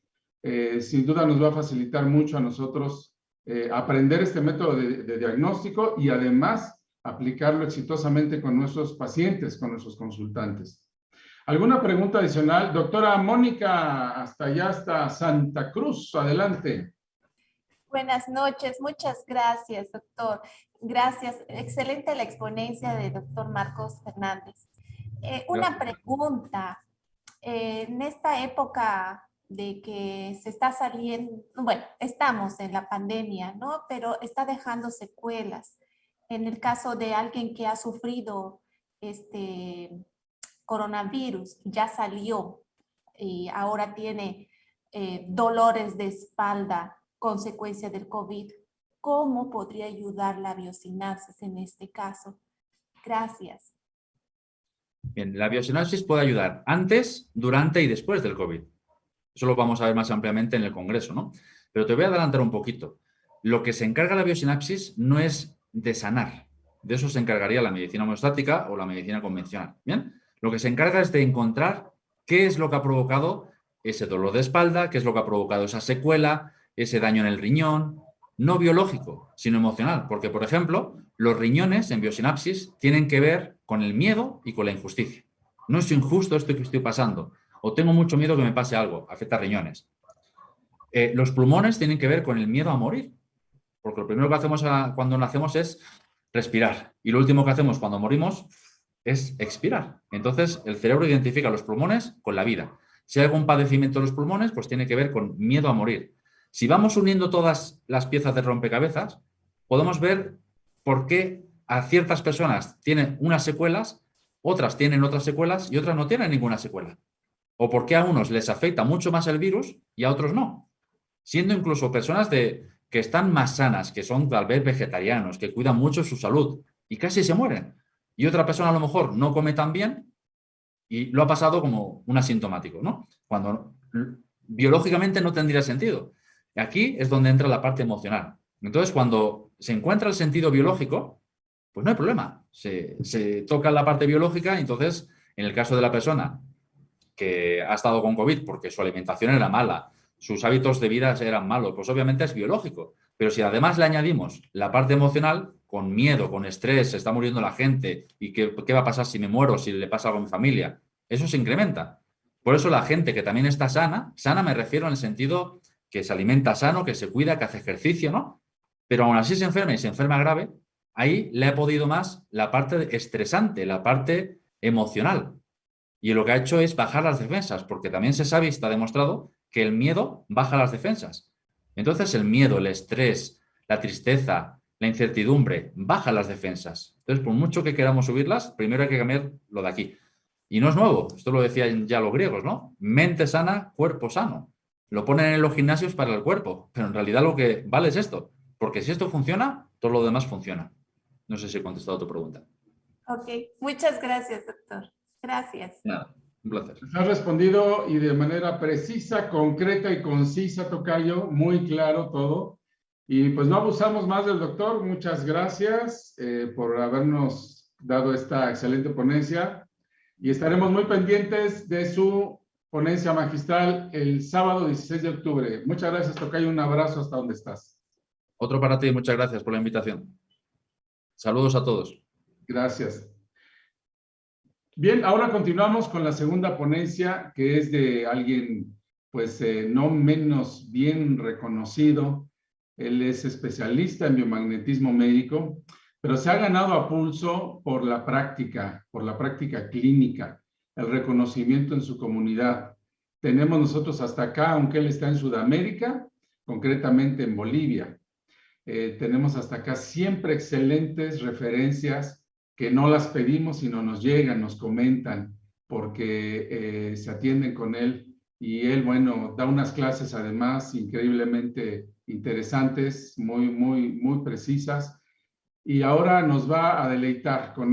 sin duda nos va a facilitar mucho a nosotros aprender este método de diagnóstico y además aplicarlo exitosamente con nuestros pacientes, con nuestros consultantes. ¿Alguna pregunta adicional? Doctora Mónica, hasta allá, hasta Santa Cruz, adelante. Buenas noches, muchas gracias, doctor. Gracias, excelente la exponencia de doctor Marcos Fernández. Una pregunta, en esta época de que se está saliendo, bueno, estamos en la pandemia, ¿no? Pero está dejando secuelas. En el caso de alguien que ha sufrido coronavirus, ya salió y ahora tiene dolores de espalda, consecuencia del COVID, ¿cómo podría ayudar la biosinapsis en este caso? Gracias. Bien, la biosinapsis puede ayudar antes, durante y después del COVID. Eso lo vamos a ver más ampliamente en el Congreso, ¿no? Pero te voy a adelantar un poquito. Lo que se encarga la biosinapsis no es de sanar. De eso se encargaría la medicina homeostática o la medicina convencional. ¿Bien? Lo que se encarga es de encontrar qué es lo que ha provocado ese dolor de espalda, qué es lo que ha provocado esa secuela, ese daño en el riñón, no biológico, sino emocional. Porque, por ejemplo, los riñones en biosinapsis tienen que ver con el miedo y con la injusticia. No es injusto esto que estoy pasando, o tengo mucho miedo que me pase algo, afecta a riñones. Los pulmones tienen que ver con el miedo a morir, porque lo primero que hacemos cuando nacemos es respirar, y lo último que hacemos cuando morimos es expirar. Entonces, el cerebro identifica los pulmones con la vida. Si hay algún padecimiento de los pulmones, pues tiene que ver con miedo a morir. Si vamos uniendo todas las piezas de rompecabezas, podemos ver por qué a ciertas personas tienen unas secuelas, otras tienen otras secuelas y otras no tienen ninguna secuela. O por qué a unos les afecta mucho más el virus y a otros no. Siendo incluso personas que están más sanas, que son tal vez vegetarianos, que cuidan mucho su salud y casi se mueren. Y otra persona a lo mejor no come tan bien y lo ha pasado como un asintomático, ¿no? Cuando biológicamente no tendría sentido. Aquí es donde entra la parte emocional. Entonces, cuando se encuentra el sentido biológico, pues no hay problema. Se toca la parte biológica, entonces, en el caso de la persona que ha estado con COVID porque su alimentación era mala, sus hábitos de vida eran malos, pues obviamente es biológico. Pero si además le añadimos la parte emocional, con miedo, con estrés, se está muriendo la gente, y qué va a pasar si me muero, si le pasa algo a mi familia, eso se incrementa. Por eso la gente que también está sana, sana me refiero en el sentido que se alimenta sano, que se cuida, que hace ejercicio, ¿no? Pero aún así se enferma y se enferma grave, ahí le ha podido más la parte estresante, la parte emocional. Y lo que ha hecho es bajar las defensas, porque también se sabe y está demostrado que el miedo baja las defensas. Entonces el miedo, el estrés, la tristeza, la incertidumbre, baja las defensas. Entonces, por mucho que queramos subirlas, primero hay que cambiar lo de aquí. Y no es nuevo, esto lo decían ya los griegos, ¿no? Mente sana, cuerpo sano. Lo ponen en los gimnasios para el cuerpo, pero en realidad lo que vale es esto. Porque si esto funciona, todo lo demás funciona. No sé si he contestado tu pregunta. Ok, muchas gracias, doctor. Gracias. Nada, un placer. Les has respondido y de manera precisa, concreta y concisa, tocayo, muy claro todo. Y pues no abusamos más del doctor. Muchas gracias por habernos dado esta excelente ponencia. Y estaremos muy pendientes de su ponencia magistral el sábado 16 de octubre. Muchas gracias, tocayo. Un abrazo hasta donde estás. Otro para ti, muchas gracias por la invitación. Saludos a todos. Gracias. Bien, ahora continuamos con la segunda ponencia, que es de alguien, pues, no menos bien reconocido. Él es especialista en biomagnetismo médico, pero se ha ganado a pulso por la práctica clínica, el reconocimiento en su comunidad. Tenemos nosotros hasta acá, aunque él está en Sudamérica, concretamente en Bolivia. Tenemos hasta acá siempre excelentes referencias que no las pedimos, sino nos llegan, nos comentan, porque se atienden con él. Y él, bueno, da unas clases además increíblemente interesantes, muy precisas. Y ahora nos va a deleitar con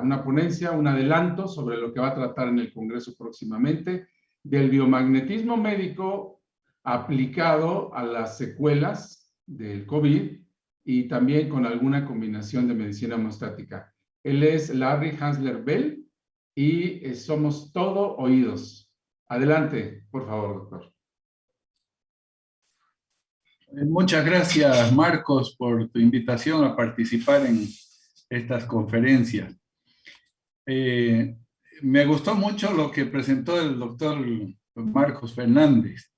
una ponencia, un adelanto sobre lo que va a tratar en el Congreso próximamente, del biomagnetismo médico aplicado a las secuelas del COVID y también con alguna combinación de medicina homeostática. Él es Larry Hansler Bell y somos todo oídos. Adelante, por favor, doctor. Muchas gracias, Marcos, por tu invitación a participar en estas conferencias. Me gustó mucho lo que presentó el doctor Marcos Fernández,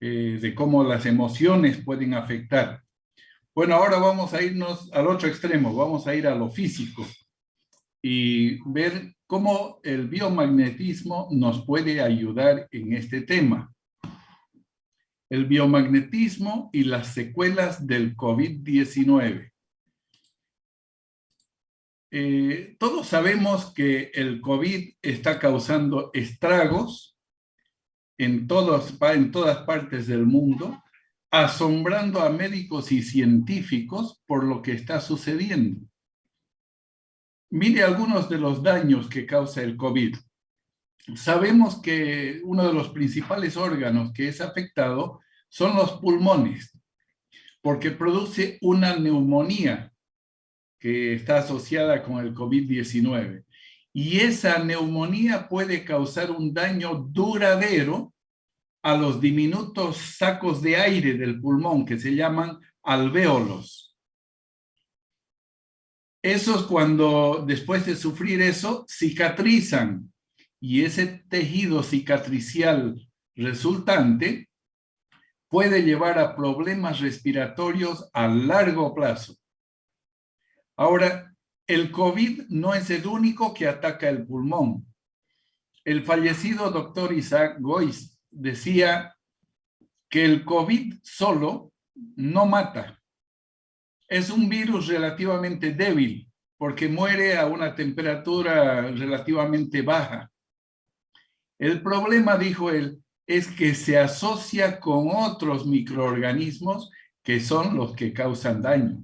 de cómo las emociones pueden afectar. Bueno, ahora vamos a irnos al otro extremo, vamos a ir a lo físico y ver cómo el biomagnetismo nos puede ayudar en este tema. El biomagnetismo y las secuelas del COVID-19. Todos sabemos que el COVID está causando estragos en todas partes del mundo, asombrando a médicos y científicos por lo que está sucediendo. Mire algunos de los daños que causa el COVID. Sabemos que uno de los principales órganos que es afectado son los pulmones, porque produce una neumonía que está asociada con el COVID-19. Y esa neumonía puede causar un daño duradero a los diminutos sacos de aire del pulmón, que se llaman alvéolos. Esos, cuando después de sufrir eso, cicatrizan, y ese tejido cicatricial resultante puede llevar a problemas respiratorios a largo plazo. Ahora, el COVID no es el único que ataca el pulmón. El fallecido doctor Isaac Goiz decía que el COVID solo no mata. Es un virus relativamente débil porque muere a una temperatura relativamente baja. El problema, dijo él, es que se asocia con otros microorganismos que son los que causan daño.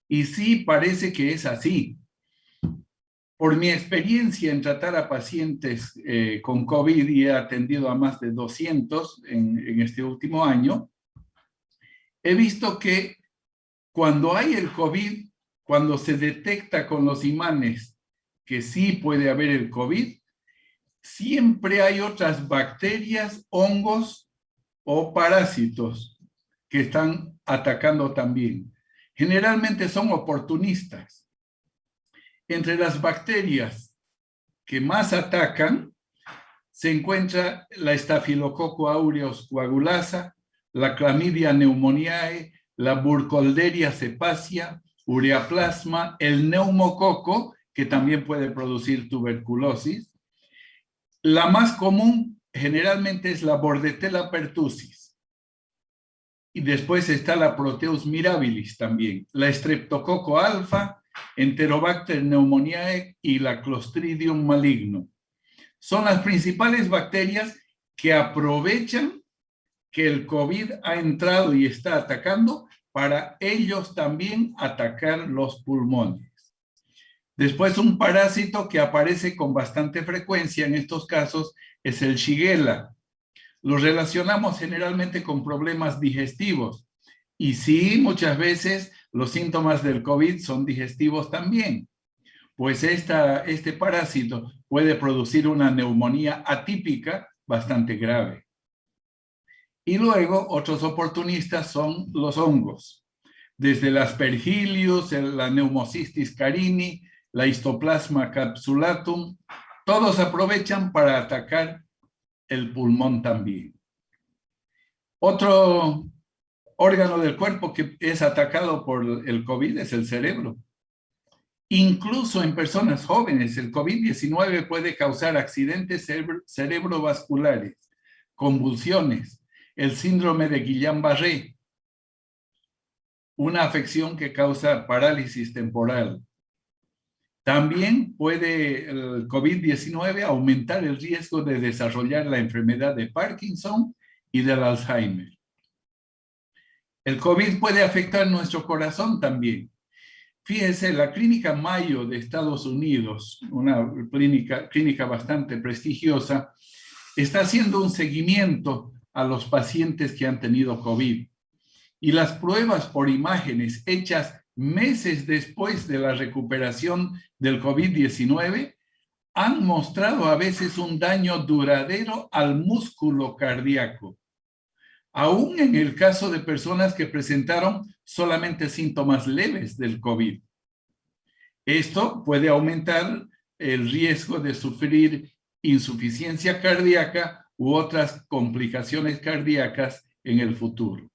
Y sí, parece que es así. Por mi experiencia en tratar a pacientes con COVID, y he atendido a más de 200 en este último año, he visto que cuando hay el COVID, cuando se detecta con los imanes que sí puede haber el COVID, siempre hay otras bacterias, hongos o parásitos que están atacando también. Generalmente son oportunistas. Entre las bacterias que más atacan se encuentra la Staphylococcus aureus coagulasa, la Chlamydia pneumoniae, la Burkholderia cepacia, Ureaplasma, el neumococo, que también puede producir tuberculosis. La más común generalmente es la Bordetella pertussis. Y después está la Proteus mirabilis también, la Streptococo alfa, Enterobacter pneumoniae y la Clostridium maligno. Son las principales bacterias que aprovechan que el COVID ha entrado y está atacando para ellos también atacar los pulmones. Después, un parásito que aparece con bastante frecuencia en estos casos es el Shigella. Lo relacionamos generalmente con problemas digestivos. Y sí, muchas veces los síntomas del COVID son digestivos también. Pues este parásito puede producir una neumonía atípica bastante grave. Y luego, otros oportunistas son los hongos. Desde el Aspergillus, la Pneumocystis carini, la Histoplasma capsulatum, todos aprovechan para atacar el pulmón también. Otro órgano del cuerpo que es atacado por el COVID es el cerebro. Incluso en personas jóvenes, el COVID-19 puede causar accidentes cerebrovasculares, convulsiones, el síndrome de Guillain-Barré, una afección que causa parálisis temporal. También puede el COVID-19 aumentar el riesgo de desarrollar la enfermedad de Parkinson y del Alzheimer. El COVID puede afectar nuestro corazón también. Fíjense, la Clínica Mayo de Estados Unidos, una clínica bastante prestigiosa, está haciendo un seguimiento a los pacientes que han tenido COVID. Y las pruebas por imágenes hechas meses después de la recuperación del COVID-19 han mostrado a veces un daño duradero al músculo cardíaco, aún en el caso de personas que presentaron solamente síntomas leves del COVID. Esto puede aumentar el riesgo de sufrir insuficiencia cardíaca u otras complicaciones cardíacas en el futuro.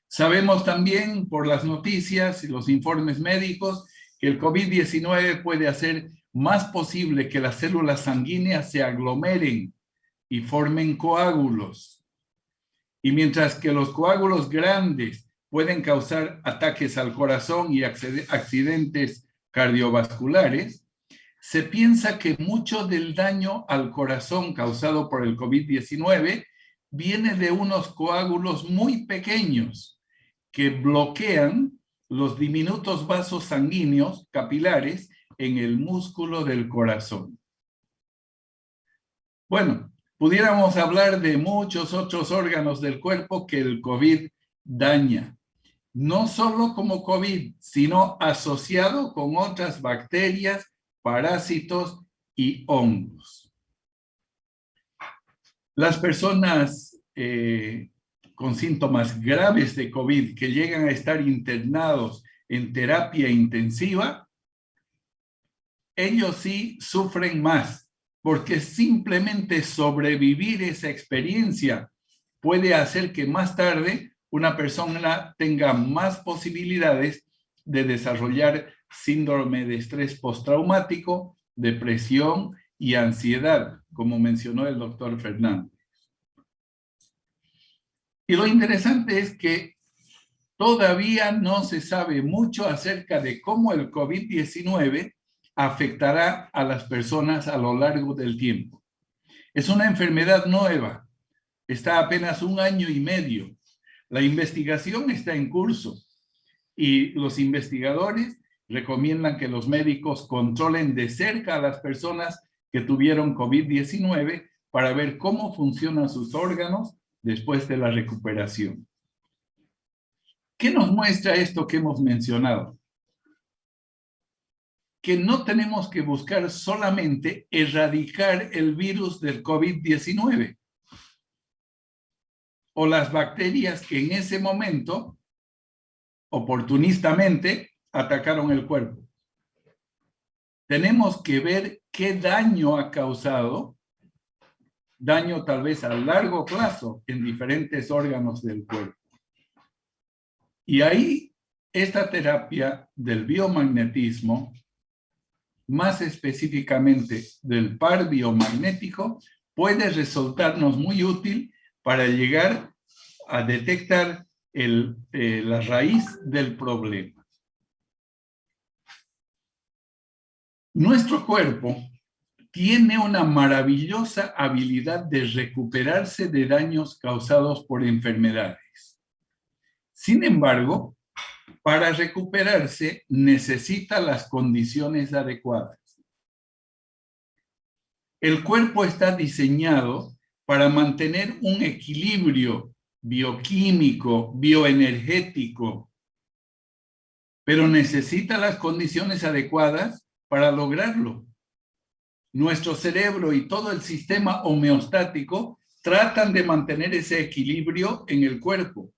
Sabemos también por las noticias y los informes médicos que el COVID-19 puede hacer más posible que las células sanguíneas se aglomeren y formen coágulos. Y mientras que los coágulos grandes pueden causar ataques al corazón y accidentes cardiovasculares, se piensa que mucho del daño al corazón causado por el COVID-19 viene de unos coágulos muy pequeños que bloquean los diminutos vasos sanguíneos capilares en el músculo del corazón. Bueno, pudiéramos hablar de muchos otros órganos del cuerpo que el COVID daña. No solo como COVID, sino asociado con otras bacterias, parásitos y hongos. Las personas con síntomas graves de COVID que llegan a estar internados en terapia intensiva, ellos sí sufren más, porque simplemente sobrevivir esa experiencia puede hacer que más tarde una persona tenga más posibilidades de desarrollar síndrome de estrés postraumático, depresión y ansiedad, como mencionó el doctor Fernández. Y lo interesante es que todavía no se sabe mucho acerca de cómo el COVID-19 afectará a las personas a lo largo del tiempo. Es una enfermedad nueva, está apenas 1 año y medio. La investigación está en curso y los investigadores recomiendan que los médicos controlen de cerca a las personas que tuvieron COVID-19 para ver cómo funcionan sus órganos después de la recuperación. ¿Qué nos muestra esto que hemos mencionado? Que no tenemos que buscar solamente erradicar el virus del COVID-19 o las bacterias que en ese momento, oportunistamente, atacaron el cuerpo. Tenemos que ver qué daño ha causado, daño tal vez a largo plazo en diferentes órganos del cuerpo. Y ahí esta terapia del biomagnetismo, más específicamente del par biomagnético, puede resultarnos muy útil para llegar a detectar la raíz del problema. Nuestro cuerpo tiene una maravillosa habilidad de recuperarse de daños causados por enfermedades. Sin embargo, para recuperarse necesita las condiciones adecuadas. El cuerpo está diseñado para mantener un equilibrio bioquímico, bioenergético, pero necesita las condiciones adecuadas para lograrlo. Nuestro cerebro y todo el sistema homeostático tratan de mantener ese equilibrio en el cuerpo.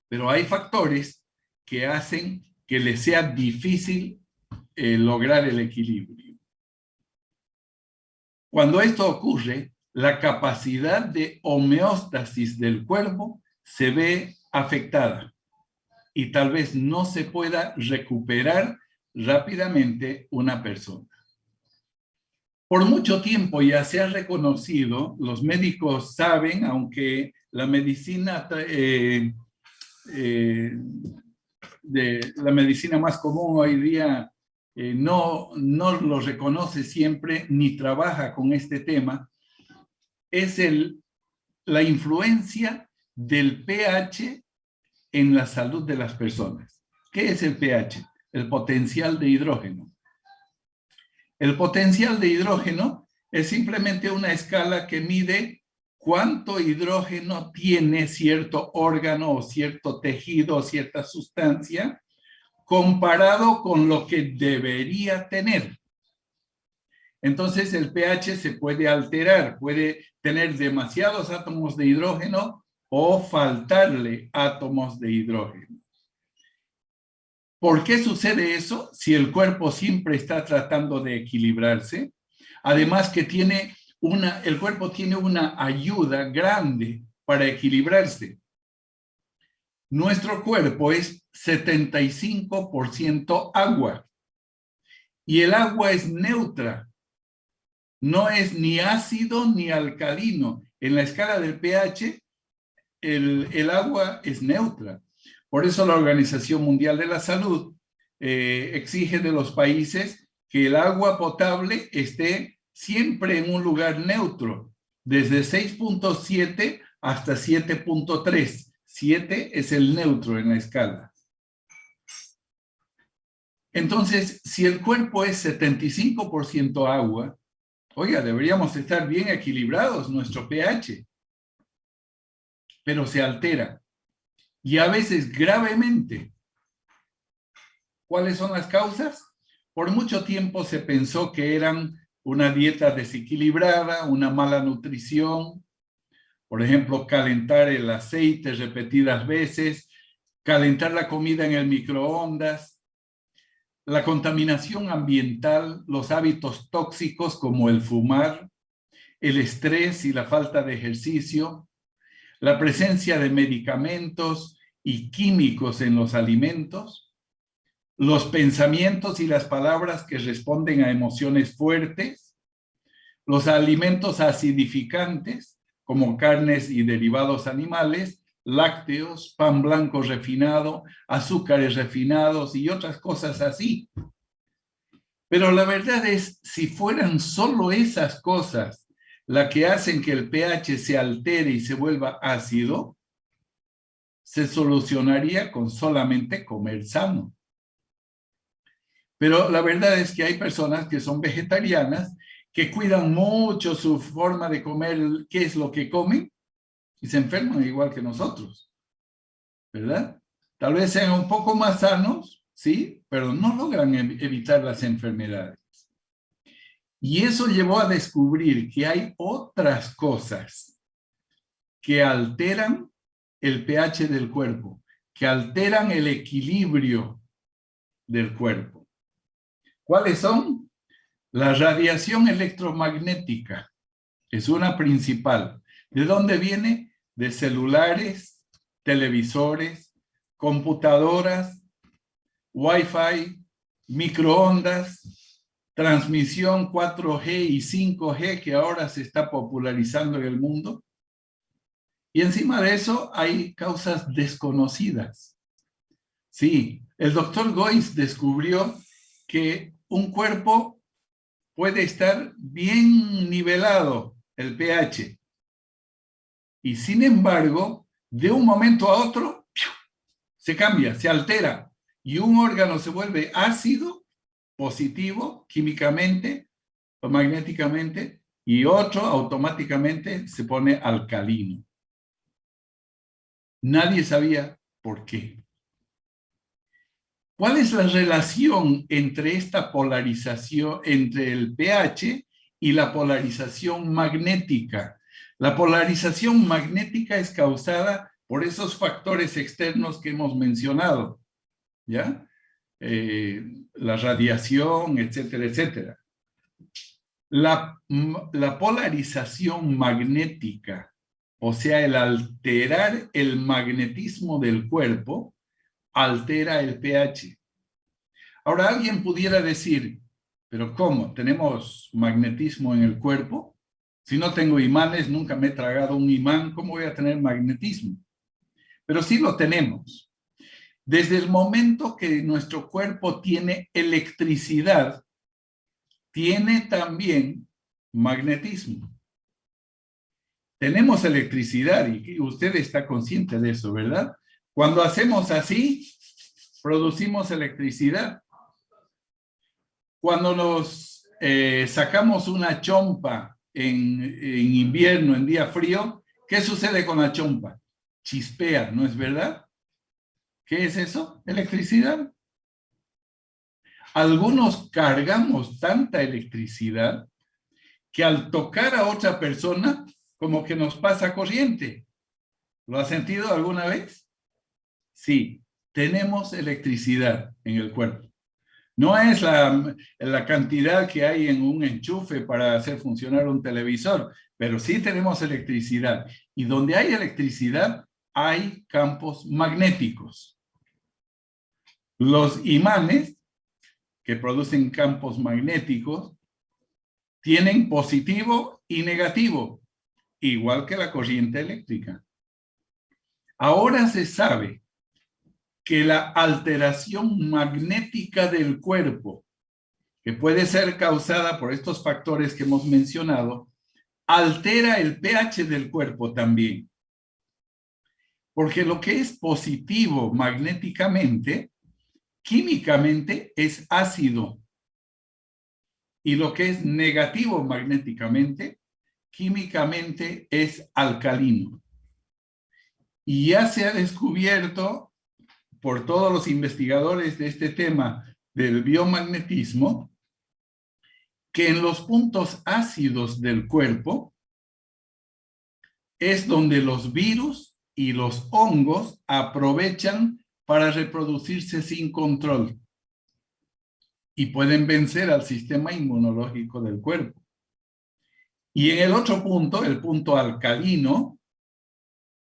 Pero hay factores que hacen que les sea difícil lograr el equilibrio. Cuando esto ocurre, la capacidad de homeostasis del cuerpo se ve afectada y tal vez no se pueda recuperar rápidamente una persona. Por mucho tiempo ya se ha reconocido, los médicos saben, aunque la medicina la medicina más común hoy día no lo reconoce siempre ni trabaja con este tema, es la influencia del pH en la salud de las personas. ¿Qué es el pH? El potencial de hidrógeno. El potencial de hidrógeno es simplemente una escala que mide cuánto hidrógeno tiene cierto órgano o cierto tejido o cierta sustancia comparado con lo que debería tener. Entonces el pH se puede alterar, puede tener demasiados átomos de hidrógeno o faltarle átomos de hidrógeno. ¿Por qué sucede eso si el cuerpo siempre está tratando de equilibrarse? Además que el cuerpo tiene una ayuda grande para equilibrarse. Nuestro cuerpo es 75% agua y el agua es neutra. No es ni ácido ni alcalino. En la escala del pH, el agua es neutra. Por eso la Organización Mundial de la Salud exige de los países que el agua potable esté siempre en un lugar neutro, desde 6.7 hasta 7.3. 7 es el neutro en la escala. Entonces, si el cuerpo es 75% agua, oiga, deberíamos estar bien equilibrados nuestro pH, pero se altera. Y a veces gravemente. ¿Cuáles son las causas? Por mucho tiempo se pensó que eran una dieta desequilibrada, una mala nutrición, por ejemplo, calentar el aceite repetidas veces, calentar la comida en el microondas, la contaminación ambiental, los hábitos tóxicos como el fumar, el estrés y la falta de ejercicio, la presencia de medicamentos y químicos en los alimentos, los pensamientos y las palabras que responden a emociones fuertes, los alimentos acidificantes, como carnes y derivados animales, lácteos, pan blanco refinado, azúcares refinados y otras cosas así. Pero la verdad es, si fueran solo esas cosas las que hacen que el pH se altere y se vuelva ácido, se solucionaría con solamente comer sano. Pero la verdad es que hay personas que son vegetarianas, que cuidan mucho su forma de comer, qué es lo que comen, y se enferman igual que nosotros, ¿verdad? Tal vez sean un poco más sanos, sí, pero no logran evitar las enfermedades. Y eso llevó a descubrir que hay otras cosas que alteran el pH del cuerpo, que alteran el equilibrio del cuerpo. ¿Cuáles son? La radiación electromagnética es una principal. ¿De dónde viene? De celulares, televisores, computadoras, Wi-Fi, microondas, transmisión 4G y 5G que ahora se está popularizando en el mundo. Y encima de eso hay causas desconocidas. Sí, el doctor Goiz descubrió que un cuerpo puede estar bien nivelado, el pH. Y sin embargo, de un momento a otro, se cambia, se altera. Y un órgano se vuelve ácido, positivo, químicamente o magnéticamente, y otro automáticamente se pone alcalino. Nadie sabía por qué. ¿Cuál es la relación entre esta polarización, entre el pH y la polarización magnética? La polarización magnética es causada por esos factores externos que hemos mencionado, ¿ya? La radiación, etcétera, etcétera. La polarización magnética, o sea, el alterar el magnetismo del cuerpo, altera el pH. Ahora alguien pudiera decir, ¿pero cómo? ¿Tenemos magnetismo en el cuerpo? Si no tengo imanes, nunca me he tragado un imán, ¿cómo voy a tener magnetismo? Pero sí lo tenemos. Desde el momento que nuestro cuerpo tiene electricidad, tiene también magnetismo. Tenemos electricidad y usted está consciente de eso, ¿verdad? Cuando hacemos así, producimos electricidad. Cuando nos sacamos una chompa en invierno, en día frío, ¿qué sucede con la chompa? Chispea, ¿no es verdad? ¿Qué es eso? Electricidad. Algunos cargamos tanta electricidad que al tocar a otra persona, como que nos pasa corriente. ¿Lo has sentido alguna vez? Sí, tenemos electricidad en el cuerpo. No es la cantidad que hay en un enchufe para hacer funcionar un televisor, pero sí tenemos electricidad. Y donde hay electricidad, hay campos magnéticos. Los imanes, que producen campos magnéticos, tienen positivo y negativo, igual que la corriente eléctrica. Ahora se sabe que la alteración magnética del cuerpo, que puede ser causada por estos factores que hemos mencionado, altera el pH del cuerpo también. Porque lo que es positivo magnéticamente, químicamente es ácido. Y lo que es negativo magnéticamente, químicamente es alcalino. Y ya se ha descubierto por todos los investigadores de este tema del biomagnetismo que en los puntos ácidos del cuerpo es donde los virus y los hongos aprovechan para reproducirse sin control y pueden vencer al sistema inmunológico del cuerpo. Y en el otro punto, el punto alcalino,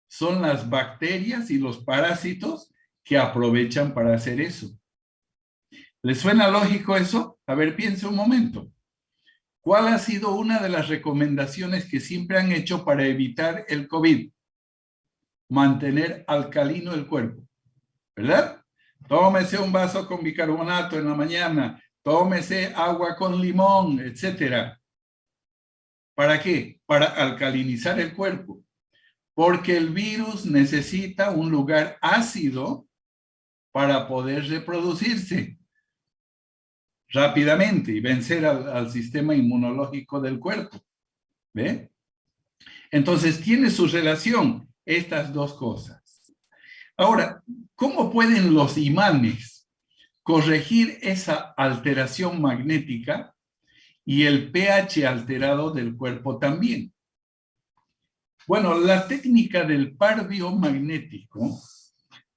son las bacterias y los parásitos que aprovechan para hacer eso. ¿Les suena lógico eso? A ver, piense un momento. ¿cuál ha sido una de las recomendaciones que siempre han hecho para evitar el COVID? Mantener alcalino el cuerpo, ¿verdad? Tómese un vaso con bicarbonato en la mañana, tómese agua con limón, etc. ¿Para qué? Para alcalinizar el cuerpo. Porque el virus necesita un lugar ácido para poder reproducirse rápidamente y vencer al sistema inmunológico del cuerpo. ¿Ve? Entonces, tiene su relación estas dos cosas. Ahora, ¿cómo pueden los imanes corregir esa alteración magnética y el pH alterado del cuerpo también? Bueno, la técnica del par biomagnético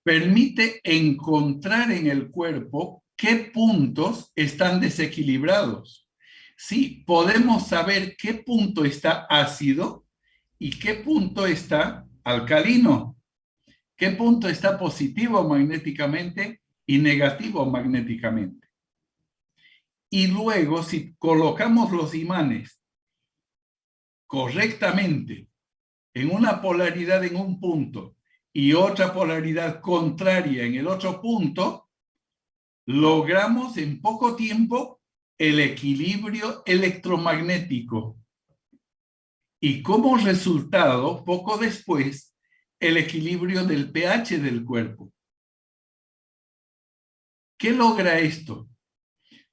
permite encontrar en el cuerpo qué puntos están desequilibrados. Sí, podemos saber qué punto está ácido y qué punto está alcalino, qué punto está positivo magnéticamente y negativo magnéticamente. Y luego, si colocamos los imanes correctamente en una polaridad en un punto y otra polaridad contraria en el otro punto, logramos en poco tiempo el equilibrio electromagnético. Y como resultado, poco después, el equilibrio del pH del cuerpo. ¿Qué logra esto?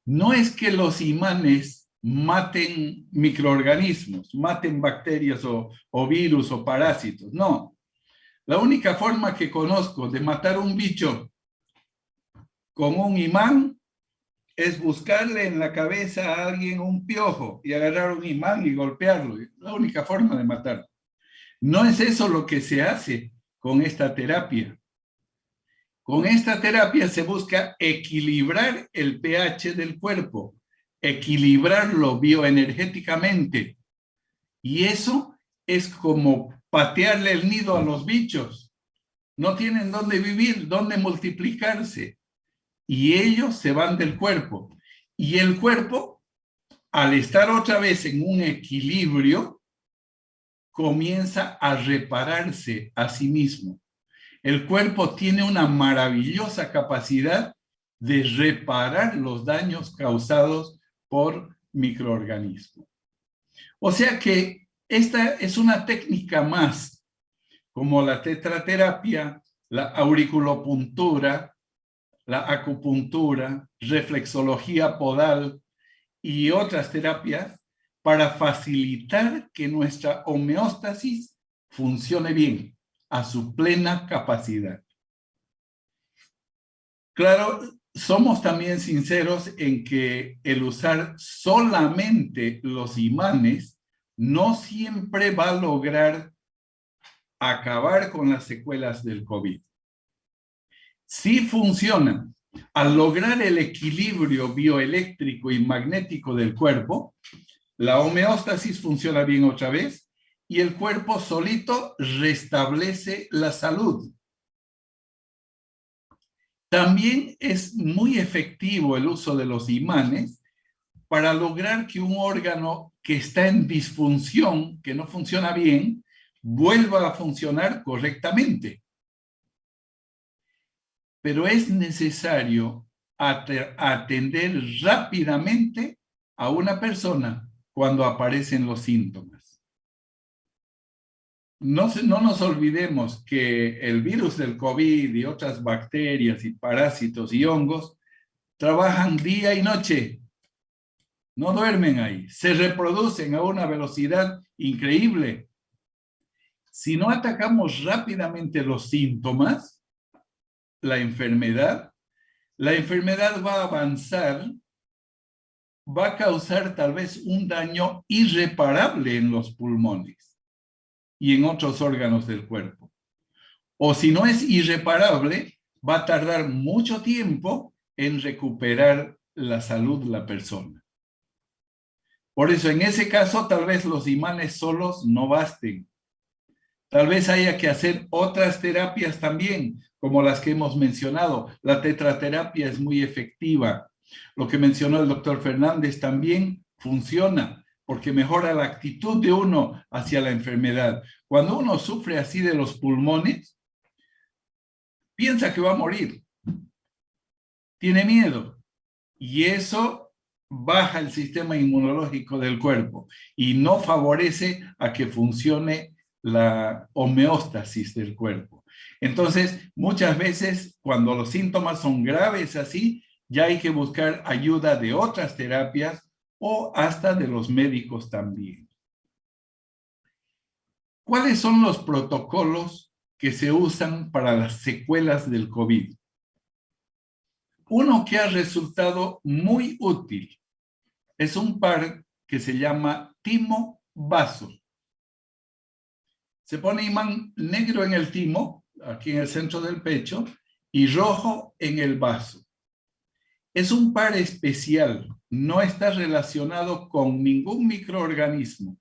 No es que los imanes maten microorganismos, maten bacterias o virus o parásitos, no. La única forma que conozco de matar un bicho con un imán es buscarle en la cabeza a alguien un piojo y agarrar un imán y golpearlo. Es la única forma de matarlo. No es eso lo que se hace con esta terapia. Con esta terapia se busca equilibrar el pH del cuerpo, equilibrarlo bioenergéticamente. Y eso es como patearle el nido a los bichos. No tienen dónde vivir, dónde multiplicarse. Y ellos se van del cuerpo. Y el cuerpo, al estar otra vez en un equilibrio, comienza a repararse a sí mismo. El cuerpo tiene una maravillosa capacidad de reparar los daños causados por microorganismos. O sea que esta es una técnica más, como la tetraterapia, la auriculopuntura, la acupuntura, reflexología podal y otras terapias para facilitar que nuestra homeostasis funcione bien, a su plena capacidad. Claro, somos también sinceros en que el usar solamente los imanes no siempre va a lograr acabar con las secuelas del COVID. Sí funciona. Al lograr el equilibrio bioeléctrico y magnético del cuerpo, la homeostasis funciona bien otra vez y el cuerpo solito restablece la salud. También es muy efectivo el uso de los imanes para lograr que un órgano que está en disfunción, que no funciona bien, vuelva a funcionar correctamente. Pero es necesario atender rápidamente a una persona cuando aparecen los síntomas. No nos olvidemos que el virus del COVID y otras bacterias y parásitos y hongos trabajan día y noche. No duermen ahí. Se reproducen a una velocidad increíble. Si no atacamos rápidamente los síntomas, la enfermedad va a avanzar, va a causar tal vez un daño irreparable en los pulmones y en otros órganos del cuerpo. O si no es irreparable, va a tardar mucho tiempo en recuperar la salud de la persona. Por eso, en ese caso, tal vez los imanes solos no basten. Tal vez haya que hacer otras terapias también, como las que hemos mencionado. La tetraterapia es muy efectiva. Lo que mencionó el doctor Fernández también funciona. porque mejora la actitud de uno hacia la enfermedad. Cuando uno sufre así de los pulmones, piensa que va a morir, tiene miedo, y eso baja el sistema inmunológico del cuerpo y no favorece a que funcione la homeostasis del cuerpo. Entonces, muchas veces, cuando los síntomas son graves así, ya hay que buscar ayuda de otras terapias o hasta de los médicos también. ¿Cuáles son los protocolos que se usan para las secuelas del COVID? Uno que ha resultado muy útil es un par que se llama timo-vaso. Se pone imán negro en el timo, aquí en el centro del pecho, y rojo en el vaso. Es un par especial, no está relacionado con ningún microorganismo.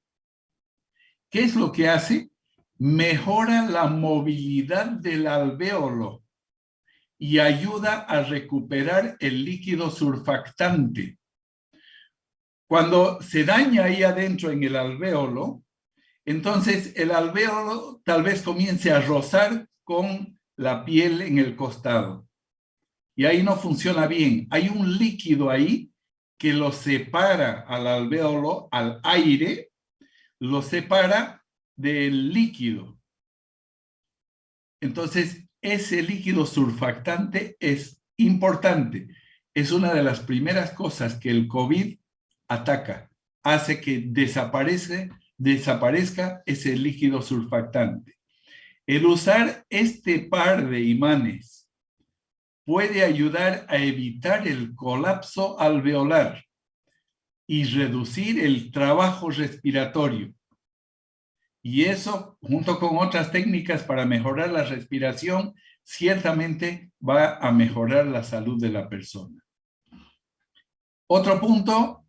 ¿Qué es lo que hace? Mejora la movilidad del alvéolo y ayuda a recuperar el líquido surfactante. Cuando se daña ahí adentro en el alvéolo, entonces el alvéolo tal vez comience a rozar con la piel en el costado. Y ahí no funciona bien. Hay un líquido ahí que lo separa al alvéolo, al aire, lo separa del líquido. Entonces, ese líquido surfactante es importante. Es una de las primeras cosas que el COVID ataca. Hace que desaparezca ese líquido surfactante. El usar este par de imanes puede ayudar a evitar el colapso alveolar y reducir el trabajo respiratorio. Y eso, junto con otras técnicas para mejorar la respiración, ciertamente va a mejorar la salud de la persona. Otro punto,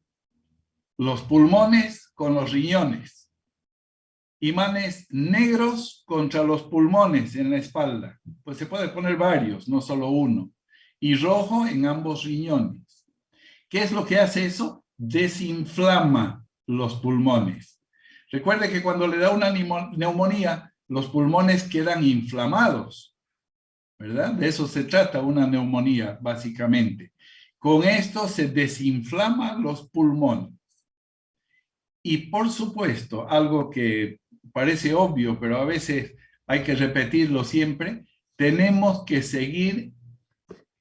los pulmones con los riñones. Imanes negros contra los pulmones en la espalda. Pues se puede poner varios, no solo uno. Y rojo en ambos riñones. ¿Qué es lo que hace eso? Desinflama los pulmones. Recuerde que cuando le da una neumonía, los pulmones quedan inflamados, ¿verdad? De eso se trata una neumonía, básicamente. Con esto se desinflaman los pulmones. Y por supuesto, algo que parece obvio, pero a veces hay que repetirlo siempre, tenemos que seguir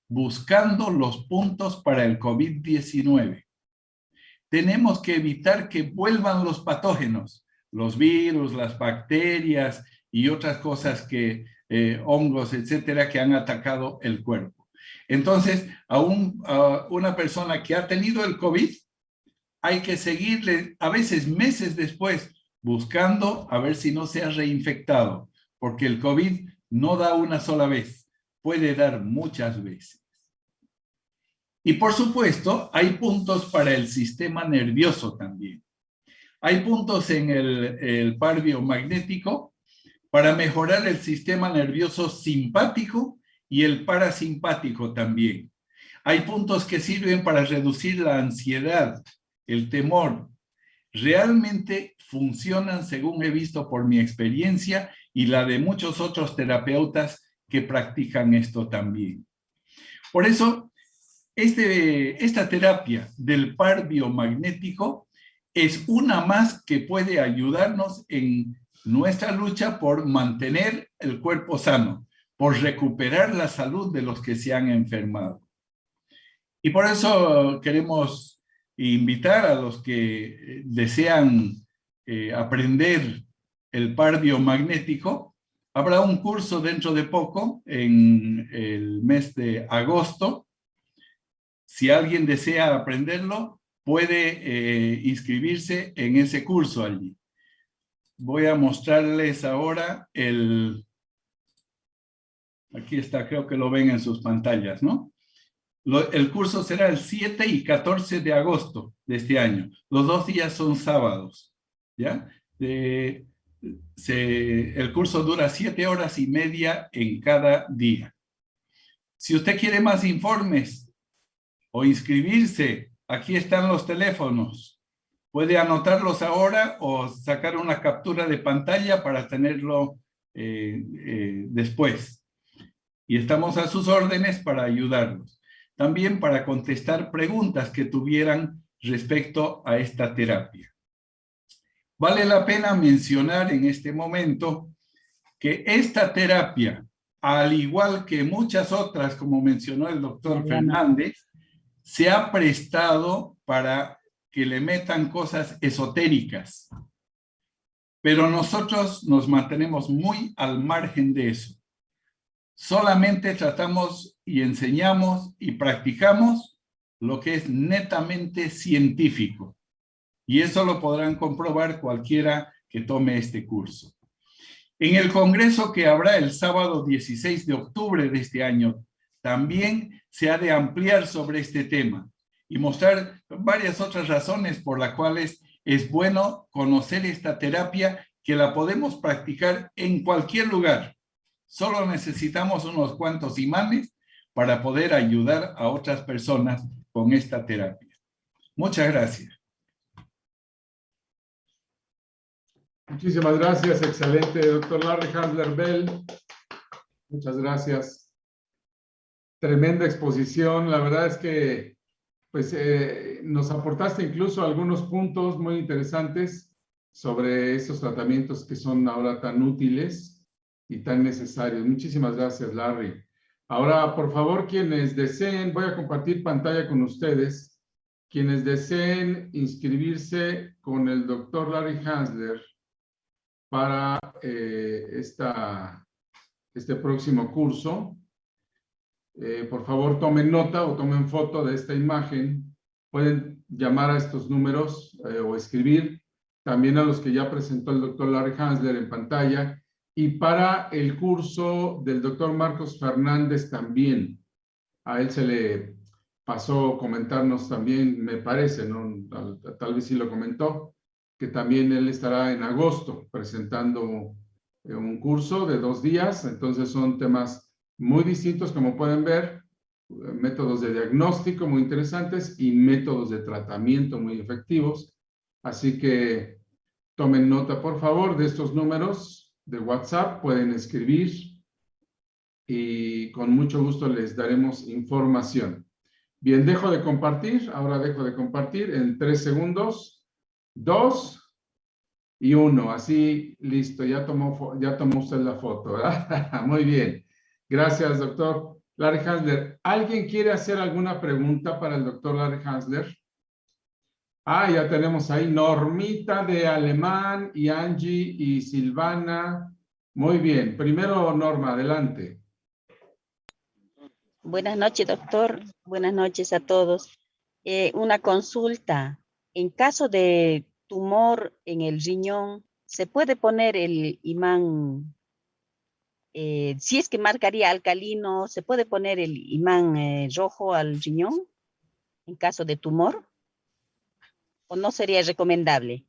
buscando los puntos para el COVID-19. Tenemos que evitar que vuelvan los patógenos, los virus, las bacterias y otras cosas que, hongos, etcétera, que han atacado el cuerpo. Entonces, a una persona que ha tenido el COVID, hay que seguirle, a veces meses después, buscando a ver si no se ha reinfectado, porque el COVID no da una sola vez, puede dar muchas veces. Y por supuesto, hay puntos para el sistema nervioso también. Hay puntos en el par biomagnético para mejorar el sistema nervioso simpático y el parasimpático también. Hay puntos que sirven para reducir la ansiedad, el temor. Realmente funcionan según he visto por mi experiencia y la de muchos otros terapeutas que practican esto también. Por eso, esta terapia del par biomagnético es una más que puede ayudarnos en nuestra lucha por mantener el cuerpo sano, por recuperar la salud de los que se han enfermado. Y por eso queremos invitar a los que desean aprender el par biomagnético. Habrá un curso dentro de poco, en el mes de agosto. Si alguien desea aprenderlo, puede inscribirse en ese curso allí. Voy a mostrarles ahora aquí está, creo que lo ven en sus pantallas, ¿no? El curso será el 7 y 14 de agosto de este año. Los 2 días son sábados, ¿ya? El curso dura 7 horas y media en cada día. Si usted quiere más informes o inscribirse, aquí están los teléfonos. Puede anotarlos ahora o sacar una captura de pantalla para tenerlo después. Y estamos a sus órdenes para ayudarlos. También para contestar preguntas que tuvieran respecto a esta terapia. Vale la pena mencionar en este momento que esta terapia, al igual que muchas otras, como mencionó el doctor Fernández, se ha prestado para que le metan cosas esotéricas. Pero nosotros nos mantenemos muy al margen de eso. Solamente tratamos y enseñamos y practicamos lo que es netamente científico. Y eso lo podrán comprobar cualquiera que tome este curso. En el congreso que habrá el sábado 16 de octubre de este año, también se ha de ampliar sobre este tema y mostrar varias otras razones por las cuales es bueno conocer esta terapia, que la podemos practicar en cualquier lugar. Solo necesitamos unos cuantos imanes para poder ayudar a otras personas con esta terapia. Muchas gracias. Muchísimas gracias, excelente, doctor Larry Hansler Bell. Muchas gracias. Tremenda exposición. La verdad es que pues, nos aportaste incluso algunos puntos muy interesantes sobre estos tratamientos que son ahora tan útiles y tan necesarios. Muchísimas gracias, Larry. Ahora, por favor, quienes deseen, voy a compartir pantalla con ustedes. Quienes deseen inscribirse con el doctor Larry Hansler para este próximo curso, por favor tomen nota o tomen foto de esta imagen. Pueden llamar a estos números o escribir también a los que ya presentó el doctor Larry Hansler en pantalla. Y para el curso del doctor Marcos Fernández también, a él se le pasó comentarnos también, me parece, ¿no? Tal vez sí lo comentó, que también él estará en agosto presentando un curso de 2 días. Entonces son temas muy distintos, como pueden ver, métodos de diagnóstico muy interesantes y métodos de tratamiento muy efectivos. Así que tomen nota, por favor, de estos números de WhatsApp, pueden escribir y con mucho gusto les daremos información. Bien, dejo de compartir, ahora dejo de compartir en 3 segundos. 2 y 1, así, listo, ya tomó usted la foto, ¿verdad? Muy bien, gracias, doctor Larry Hansler. ¿Alguien quiere hacer alguna pregunta para el doctor Larry Hansler? Ah, ya tenemos ahí Normita de Alemán y Angie y Silvana. Muy bien, primero Norma, adelante. Buenas noches, doctor. Buenas noches a todos. Una consulta. En caso de tumor en el riñón, ¿se puede poner el imán? Si es que marcaría alcalino, ¿se puede poner el imán rojo al riñón en caso de tumor? ¿O no sería recomendable?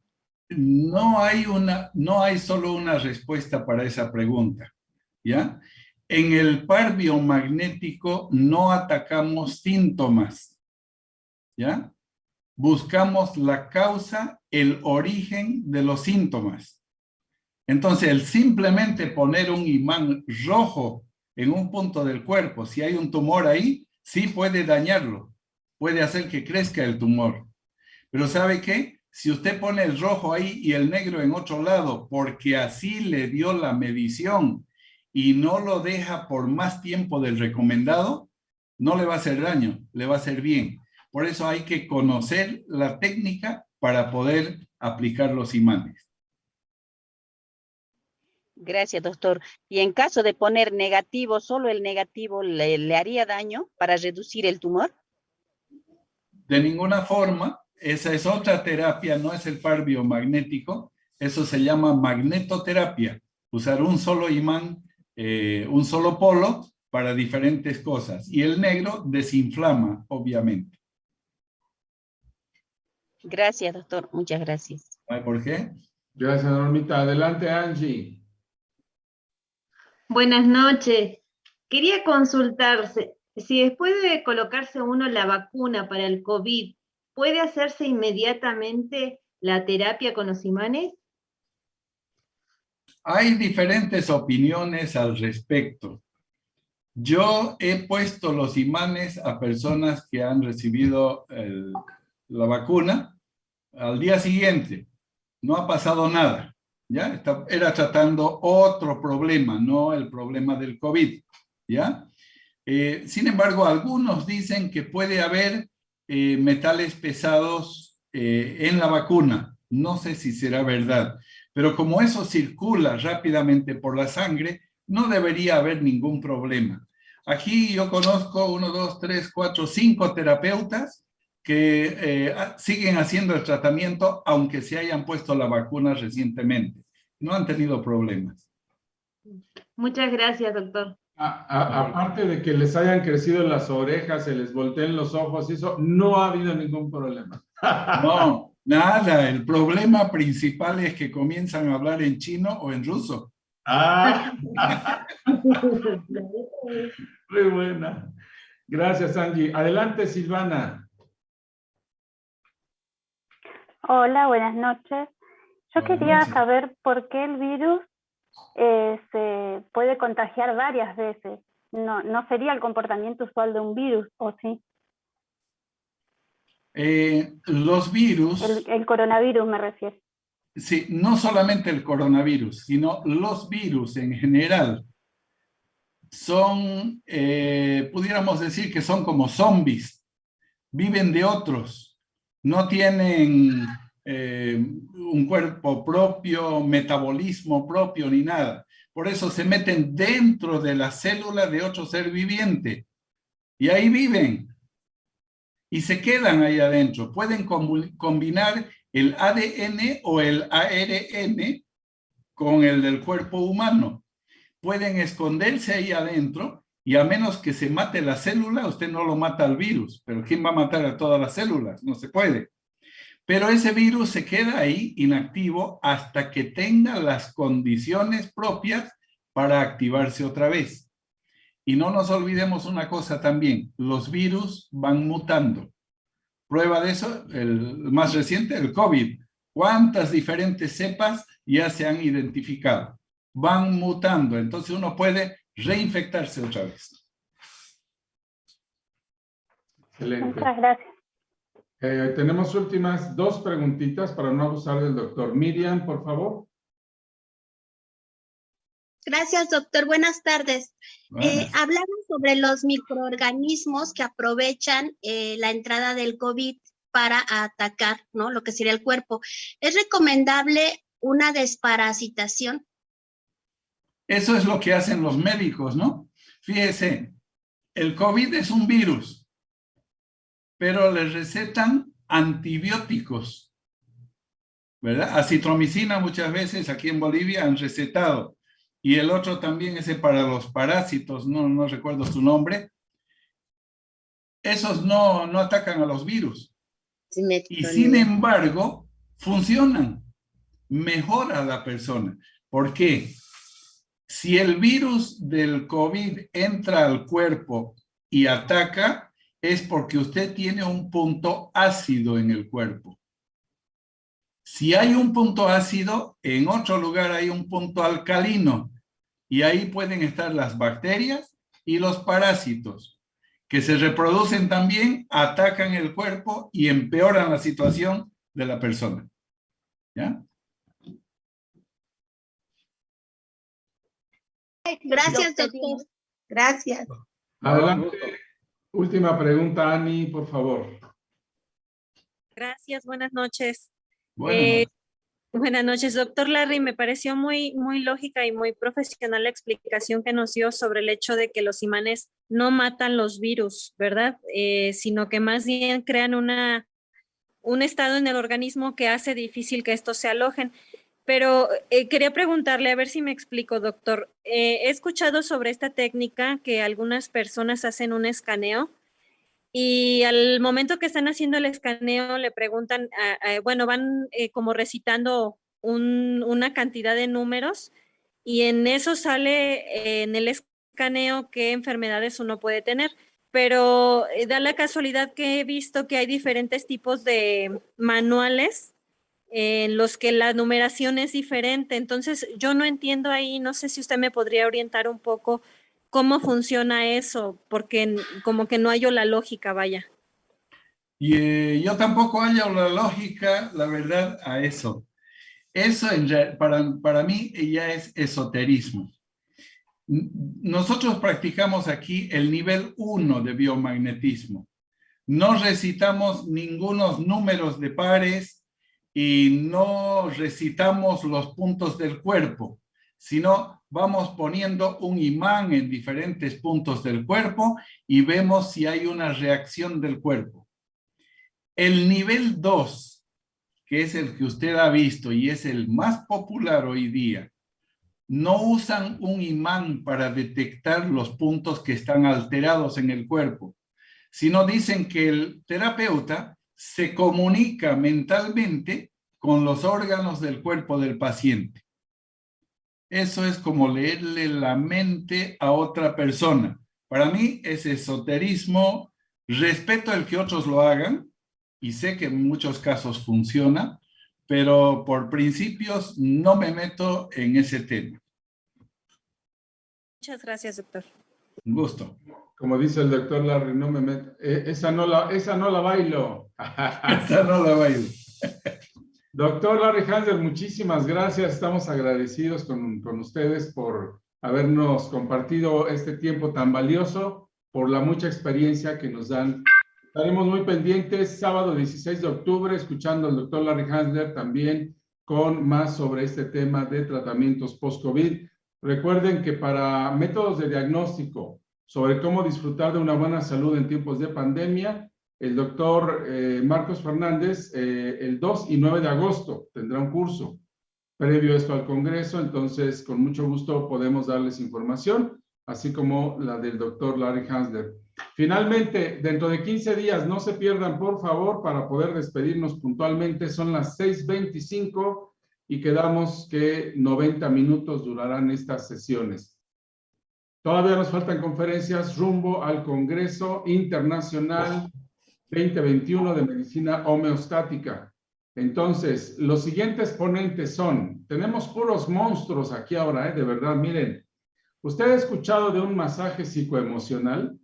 No hay solo una respuesta para esa pregunta, ¿ya? En el par biomagnético no atacamos síntomas, ¿ya? Buscamos la causa, el origen de los síntomas. Entonces, el simplemente poner un imán rojo en un punto del cuerpo, si hay un tumor ahí, sí puede dañarlo, puede hacer que crezca el tumor. Pero ¿sabe qué? Si usted pone el rojo ahí y el negro en otro lado, porque así le dio la medición y no lo deja por más tiempo del recomendado, no le va a hacer daño, le va a hacer bien. Por eso hay que conocer la técnica para poder aplicar los imanes. Gracias, doctor. Y en caso de poner negativo, ¿solo el negativo le haría daño para reducir el tumor? De ninguna forma. Esa es otra terapia, no es el par biomagnético. Eso se llama magnetoterapia. Usar un solo imán, un solo polo para diferentes cosas. Y el negro desinflama, obviamente. Gracias, doctor. Muchas gracias. ¿No hay por qué? Gracias, Normita. Adelante, Angie. Buenas noches. Quería consultarse si después de colocarse uno la vacuna para el COVID, ¿puede hacerse inmediatamente la terapia con los imanes? Hay diferentes opiniones al respecto. Yo he puesto los imanes a personas que han recibido la vacuna al día siguiente. No ha pasado nada. ¿Ya? Era tratando otro problema, no el problema del COVID. ¿Ya? Sin embargo, algunos dicen que puede haber metales pesados en la vacuna. No sé si será verdad, pero como eso circula rápidamente por la sangre, no debería haber ningún problema. Aquí yo conozco 1, 2, 3, 4, 5 terapeutas que siguen haciendo el tratamiento aunque se hayan puesto la vacuna recientemente. No han tenido problemas. Muchas gracias, doctor. Aparte de que les hayan crecido las orejas, se les volteen los ojos, eso no ha habido ningún problema. No, nada. El problema principal es que comienzan a hablar en chino o en ruso. Muy buena. Gracias, Angie. Adelante, Silvana. Hola, buenas noches. Yo Buenas quería noches. saber por qué el virus se puede contagiar varias veces. No sería el comportamiento usual de un virus, ¿o sí? Los virus, El coronavirus me refiero. sí, no solamente el coronavirus, sino los virus en general son, pudiéramos decir que son como zombies, viven de otros, no tienen un cuerpo propio, metabolismo propio ni nada. Por eso se meten dentro de la célula de otro ser viviente y ahí viven y se quedan ahí adentro. Pueden combinar el ADN o el ARN con el del cuerpo humano. Pueden esconderse ahí adentro y a menos que se mate la célula, usted no lo mata al virus. Pero ¿quién va a matar a todas las células? No se puede. Pero ese virus se queda ahí inactivo hasta que tenga las condiciones propias para activarse otra vez. Y no nos olvidemos una cosa también, los virus van mutando. Prueba de eso, el más reciente, el COVID. ¿Cuántas diferentes cepas ya se han identificado? Van mutando, entonces uno puede reinfectarse otra vez. Excelente. Muchas gracias. Tenemos últimas 2 preguntitas para no abusar del doctor. Miriam, por favor. Gracias, doctor. Buenas tardes. Buenas. Hablaban sobre los microorganismos que aprovechan la entrada del COVID para atacar, ¿no? Lo que sería el cuerpo. ¿Es recomendable una desparasitación? Eso es lo que hacen los médicos, ¿no? Fíjese, el COVID es un virus, pero les recetan antibióticos, ¿verdad? Acitromicina muchas veces aquí en Bolivia han recetado. Y el otro también, ese para los parásitos, no recuerdo su nombre. Esos no atacan a los virus. Y sin embargo, funcionan. Mejora a la persona. ¿Por qué? Si el virus del COVID entra al cuerpo y ataca, es porque usted tiene un punto ácido en el cuerpo. Si hay un punto ácido, en otro lugar hay un punto alcalino y ahí pueden estar las bacterias y los parásitos que se reproducen también, atacan el cuerpo y empeoran la situación de la persona. ¿Ya? Gracias, doctor. Gracias. Adelante. Última pregunta, Ani, por favor. Gracias, buenas noches. Bueno, Buenas noches, doctor Larry. Me pareció muy lógica y muy profesional la explicación que nos dio sobre el hecho de que los imanes no matan los virus, ¿verdad? Sino que más bien crean un estado en el organismo que hace difícil que estos se alojen. Pero quería preguntarle, a ver si me explico, doctor. He escuchado sobre esta técnica que algunas personas hacen un escaneo y al momento que están haciendo el escaneo le preguntan, bueno, van como recitando una cantidad de números y en eso sale en el escaneo qué enfermedades uno puede tener. Pero da la casualidad que he visto que hay diferentes tipos de manuales en los que la numeración es diferente. Entonces, yo no entiendo ahí, no sé si usted me podría orientar un poco cómo funciona eso, porque como que no hallo la lógica, vaya. Y yo tampoco hallo la lógica, la verdad, a eso. Eso para mí ya es esoterismo. Nosotros practicamos aquí el nivel 1 de biomagnetismo. No recitamos ningunos números de pares y no recitamos los puntos del cuerpo, sino vamos poniendo un imán en diferentes puntos del cuerpo y vemos si hay una reacción del cuerpo. El nivel 2, que es el que usted ha visto y es el más popular hoy día, no usan un imán para detectar los puntos que están alterados en el cuerpo, sino dicen que el terapeuta se comunica mentalmente con los órganos del cuerpo del paciente. Eso es como leerle la mente a otra persona. Para mí es esoterismo. Respeto el que otros lo hagan y sé que en muchos casos funciona, pero por principios no me meto en ese tema. Muchas gracias, doctor. Un gusto. Como dice el doctor Larry, no me meto. Esa no la bailo. Esa no la bailo. Doctor Larry Hansler, muchísimas gracias. Estamos agradecidos con ustedes por habernos compartido este tiempo tan valioso, por la mucha experiencia que nos dan. Estaremos muy pendientes sábado 16 de octubre, escuchando al doctor Larry Hansler también con más sobre este tema de tratamientos post-COVID. Recuerden que para métodos de diagnóstico sobre cómo disfrutar de una buena salud en tiempos de pandemia, el doctor Marcos Fernández, el 2 y 9 de agosto tendrá un curso previo esto al Congreso, entonces con mucho gusto podemos darles información, así como la del doctor Larry Hansler. Finalmente, dentro de 15 días, no se pierdan, por favor, para poder despedirnos puntualmente, son las 6:25 y quedamos que 90 minutos durarán estas sesiones. Todavía nos faltan conferencias rumbo al Congreso Internacional 2021 de Medicina Homeostática. Entonces, los siguientes ponentes son, tenemos puros monstruos aquí ahora, de verdad, miren. ¿Usted ha escuchado de un masaje psicoemocional?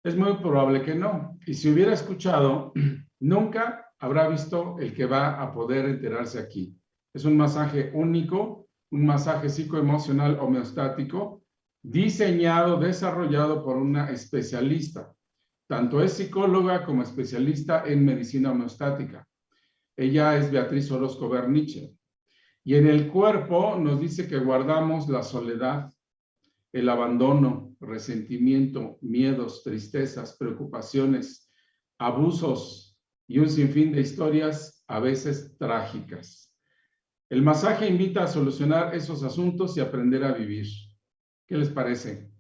Es muy probable que no. Y si hubiera escuchado, nunca habrá visto el que va a poder enterarse aquí. Es un masaje único, un masaje psicoemocional homeostático, diseñado, desarrollado por una especialista. Tanto es psicóloga como especialista en medicina homeostática. Ella es Beatriz Orozco Berniche. Y en el cuerpo nos dice que guardamos la soledad, el abandono, resentimiento, miedos, tristezas, preocupaciones, abusos y un sinfín de historias a veces trágicas. El masaje invita a solucionar esos asuntos y aprender a vivir. ¿Qué les parece?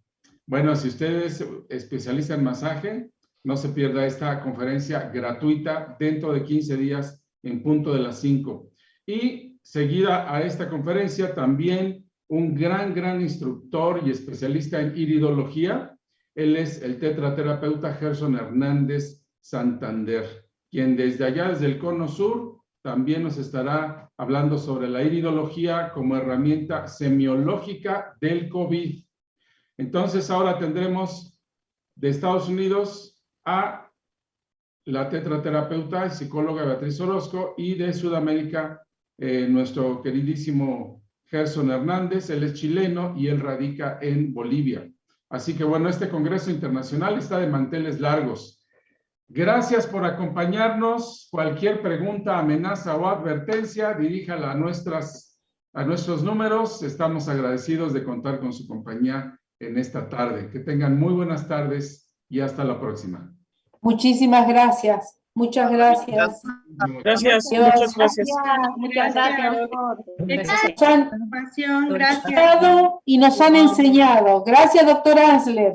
Bueno, si usted es especialista en masaje, no se pierda esta conferencia gratuita dentro de 15 días en punto de las 5. Y seguida a esta conferencia también un gran instructor y especialista en iridología. Él es el tetraterapeuta Gerson Hernández Santander, quien desde allá, desde el Cono Sur, también nos estará hablando sobre la iridología como herramienta semiológica del COVID. Entonces ahora tendremos de Estados Unidos a la tetraterapeuta y psicóloga Beatriz Orozco, y de Sudamérica nuestro queridísimo Gerson Hernández. Él es chileno y él radica en Bolivia. Así que bueno, este Congreso Internacional está de manteles largos. Gracias por acompañarnos. Cualquier pregunta, amenaza o advertencia, diríjala a nuestros números. Estamos agradecidos de contar con su compañía en esta tarde. Que tengan muy buenas tardes y hasta la próxima. Muchísimas gracias. Muchas gracias. Gracias, Dios. muchas gracias. Muchas gracias, doctor. Gracias. Y nos han enseñado. Gracias, doctor Hansler.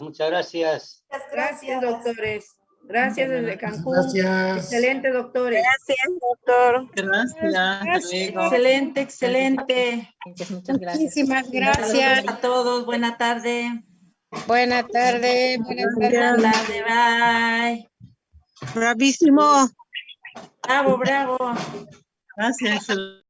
Muchas gracias. Gracias, doctores. Gracias desde Cancún. Gracias. Excelente, doctores. Gracias, doctor. Gracias. Excelente, excelente. Muchas gracias. Muchísimas gracias a todos. Buena tarde. Buena tarde. Buena tarde. Bye. Bravísimo. Bravo, bravo. Gracias.